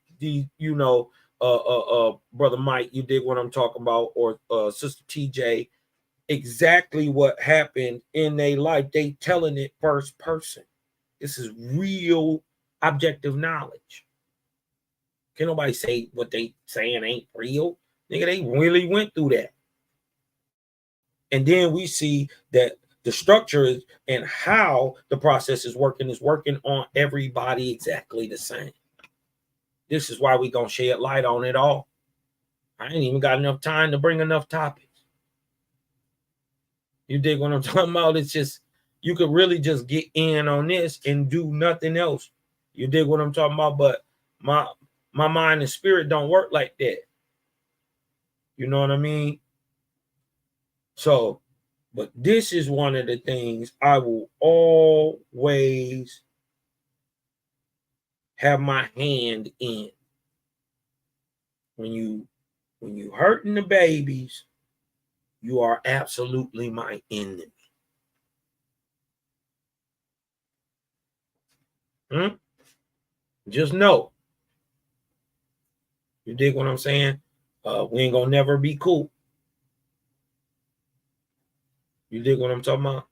Brother Mike, you dig what I'm talking about, or Sister TJ, exactly what happened in their life. They telling it first person. This is real objective knowledge. Can't nobody say what they saying ain't real. Nigga, they really went through that. And then we see that the structure is, and how the process is working on everybody exactly the same. This is why we gonna shed light on it all. I ain't even got enough time to bring enough topics. You dig what I'm talking about? It's just, you could really just get in on this and do nothing else. You dig what I'm talking about? But my mind and spirit don't work like that. You know what I mean? So, but this is one of the things I will always have my hand in. When you hurting the babies, you are absolutely my enemy. Just know. You dig what I'm saying? We ain't gonna never be cool. You dig what I'm talking about?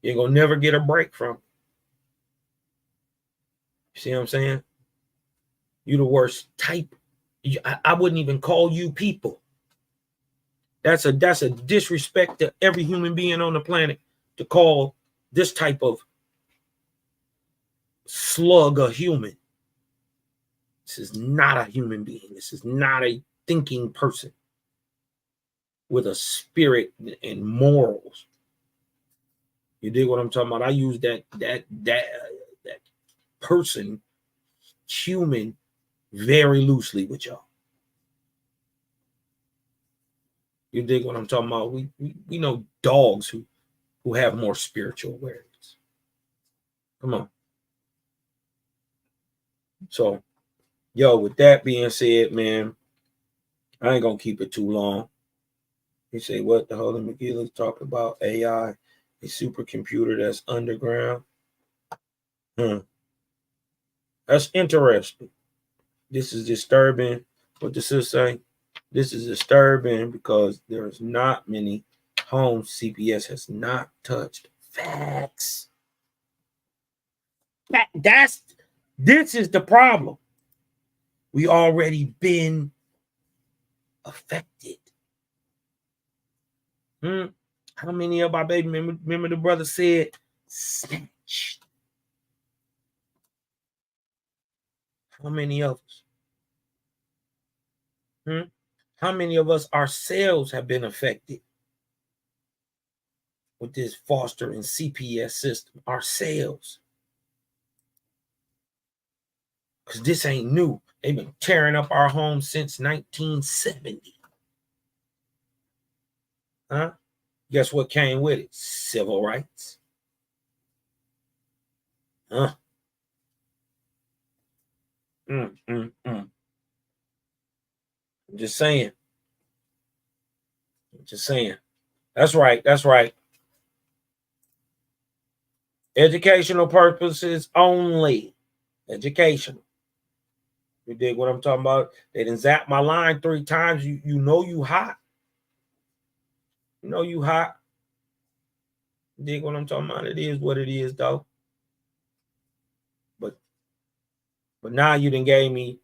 You ain't gonna never get a break from it. You see what I'm saying? You the worst type. I wouldn't even call you people. That's a disrespect to every human being on the planet to call this type of slug a human. This is not a human being. This is not a thinking person with a spirit and morals. You dig what I'm talking about? I use that person, human, very loosely with y'all. You dig what I'm talking about? We know dogs who have more spiritual awareness. Come on. So, yo, with that being said, man, I ain't gonna keep it too long. You say, what the hell? McGillis talk about AI, a supercomputer that's underground. That's interesting. This is disturbing. What does this say? This is disturbing because there's not many homes CPS has not touched. Facts. This is the problem. We already been affected. How many of our baby remember the brother said snatched? How many of us? How many of us ourselves have been affected with this foster and CPS system? Ourselves. Because this ain't new. They've been tearing up our homes since 1970. Huh? Guess what came with it? Civil rights. Huh? I'm just saying. That's right. Educational purposes only. Educational. You dig what I'm talking about? They done zapped my line 3 times. You know you hot. You know you hot. You dig what I'm talking about? It is what it is, though. But now you done gave me,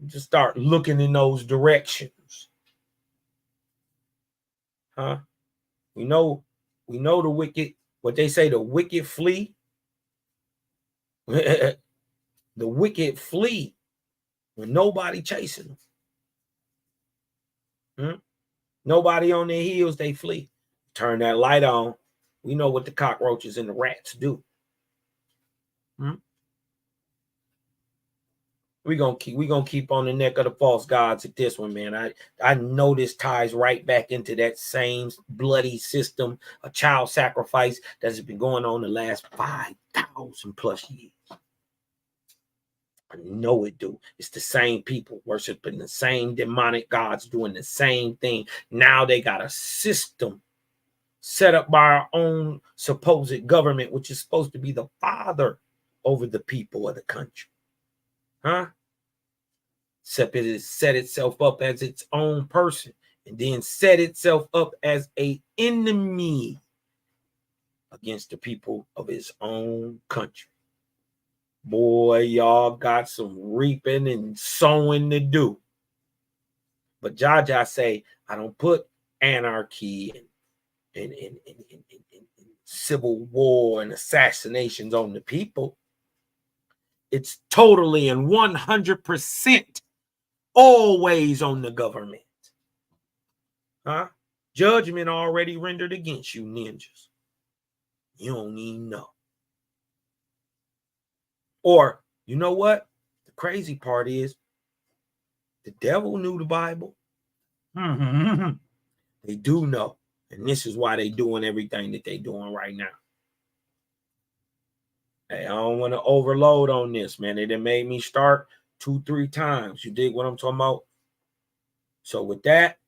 just start looking in those directions. Huh? We know the wicked, what they say, the wicked flee. The wicked flee when nobody chasing them. Nobody on their heels, they flee. Turn that light on. We know what the cockroaches and the rats do. We're gonna keep on the neck of the false gods at this one, man. I know this ties right back into that same bloody system of child sacrifice that has been going on the last 5,000 plus years. I know it do. It's the same people worshiping the same demonic gods, doing the same thing. Now they got a system set up by our own supposed government, which is supposed to be the father over the people of the country. Huh? Except it has set itself up as its own person and then set itself up as an enemy against the people of its own country. Boy, y'all got some reaping and sowing to do. But Jaja say, I don't put anarchy and civil war and assassinations on the people. It's totally and 100% always on the government. Huh? Judgment already rendered against you, ninjas. You don't even know. Or, you know what? The crazy part is the devil knew the Bible. They do know. And this is why they doing everything that they doing right now. Hey, I don't want to overload on this, man. They done made me start 2-3 times. You dig what I'm talking about? So with that,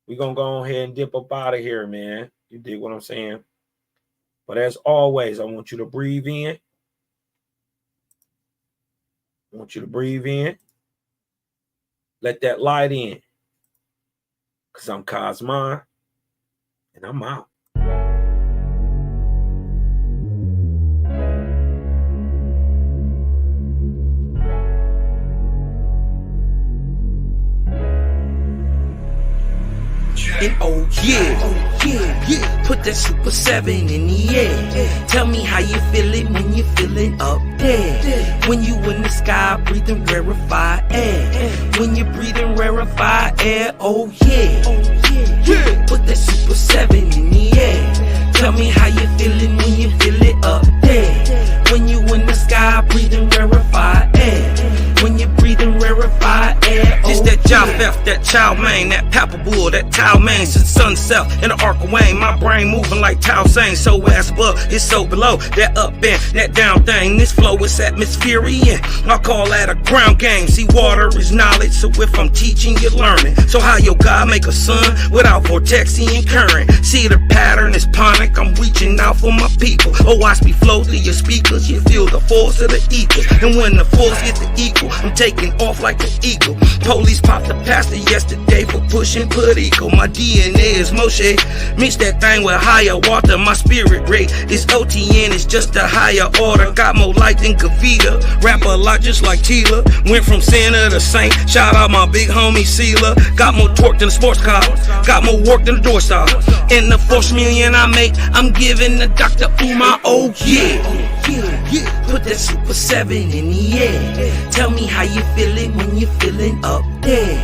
we're going to go ahead and dip up out of here, man. You dig what I'm saying? But as always, I want you to breathe in. I want you to breathe in. Let that light in. Because I'm Cosmon. And I'm out. Oh yeah. yeah. Put that Super 7 in the air. Tell me how you feeling when you're feeling up there. When you in the sky breathing rarefied air. When you're breathing rarefied air, oh yeah. Put that Super 7 in the air. Tell me how you feeling when you feel it up there. When you in the sky breathing rarefied air. When you're breathing rarefied air, oh, Just that Japheth, that Chow Mein, that Papabul, that Tao Mein, since sunset in the Arc of Wayne, my brain moving like Tao Sang. So ass above, it's so below, that up and that down thing. This flow is atmospherian, I call that a ground game. See, water is knowledge, so if I'm teaching, you're learning. So how your God make a sun without vortexing current? See the pattern is ponic, I'm reaching out for my people. Oh, watch me flow through your speakers, you feel the force of the ether. And when the force hit the equal, I'm taking off like an eagle. Police popped the pastor yesterday for pushing Puerto. My DNA is Moshe. Mix that thing with higher water. My spirit rate is OTN, it's just a higher order. Got more light than GOVT. Rap a lot just like Tila. Went from sinner to saint. Shout out my big homie Sela. Got more torque than a sports car. Got more work than a door stop. In the 4 million I make, I'm giving the Dr. Umar, oh yeah. Put that Super 7 in the air. Tell me how you feeling when you're feeling up there.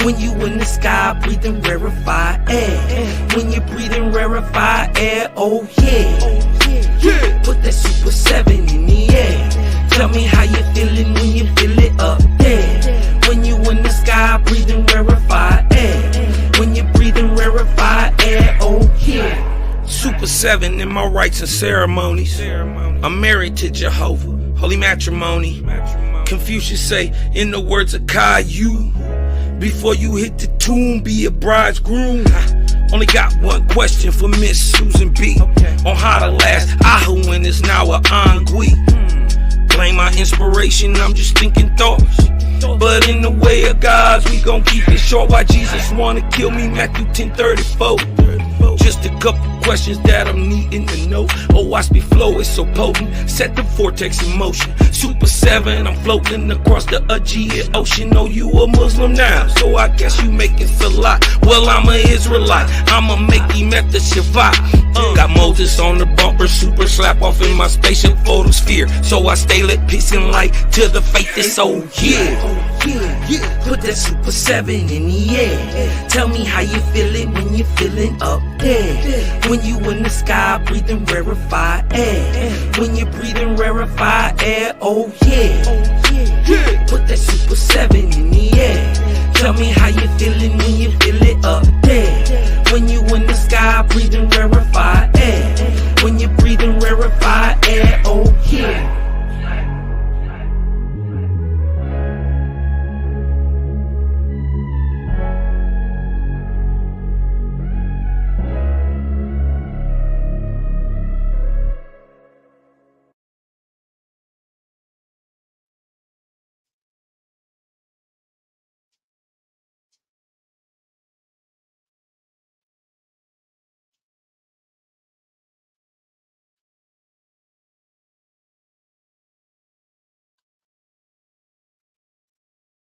When you in the sky breathing rarefied air. When you're breathing rarefied air, oh yeah. Put that Super 7 in the air. Tell me how you feeling when you feel it up there. When you in the sky breathing rarefied air. When you're breathing rarefied air, oh yeah. Super 7 in my rites and ceremonies. I'm married to Jehovah, holy matrimony. Confucius say, in the words of Caillou, before you hit the tomb, be a bridegroom. Only got one question for Miss Susan B. On how to last Ahuin is now a ennui. Blame my inspiration, I'm just thinking thoughts. But in the way of God's, we gon' keep it short. Why Jesus wanna kill me, Matthew 10:34. Just a couple questions that I'm needing to know. Oh, watch me flow, it's so potent. Set the vortex in motion. Super 7, I'm floating across the Aegean Ocean. Oh, you a Muslim now, so I guess you making salat. Well, I'm a Israelite, I'ma make him at the Shabbat. Got Moses on the bumper, super slap off in my spaceship photosphere. So I stay lit, peace and light to the faith is so yeah. Put that Super 7 in the air. Tell me how you feeling when you're feeling up there. When you in the sky breathing rarefied air. When you're breathing rarefied air, oh yeah. Put that Super 7 in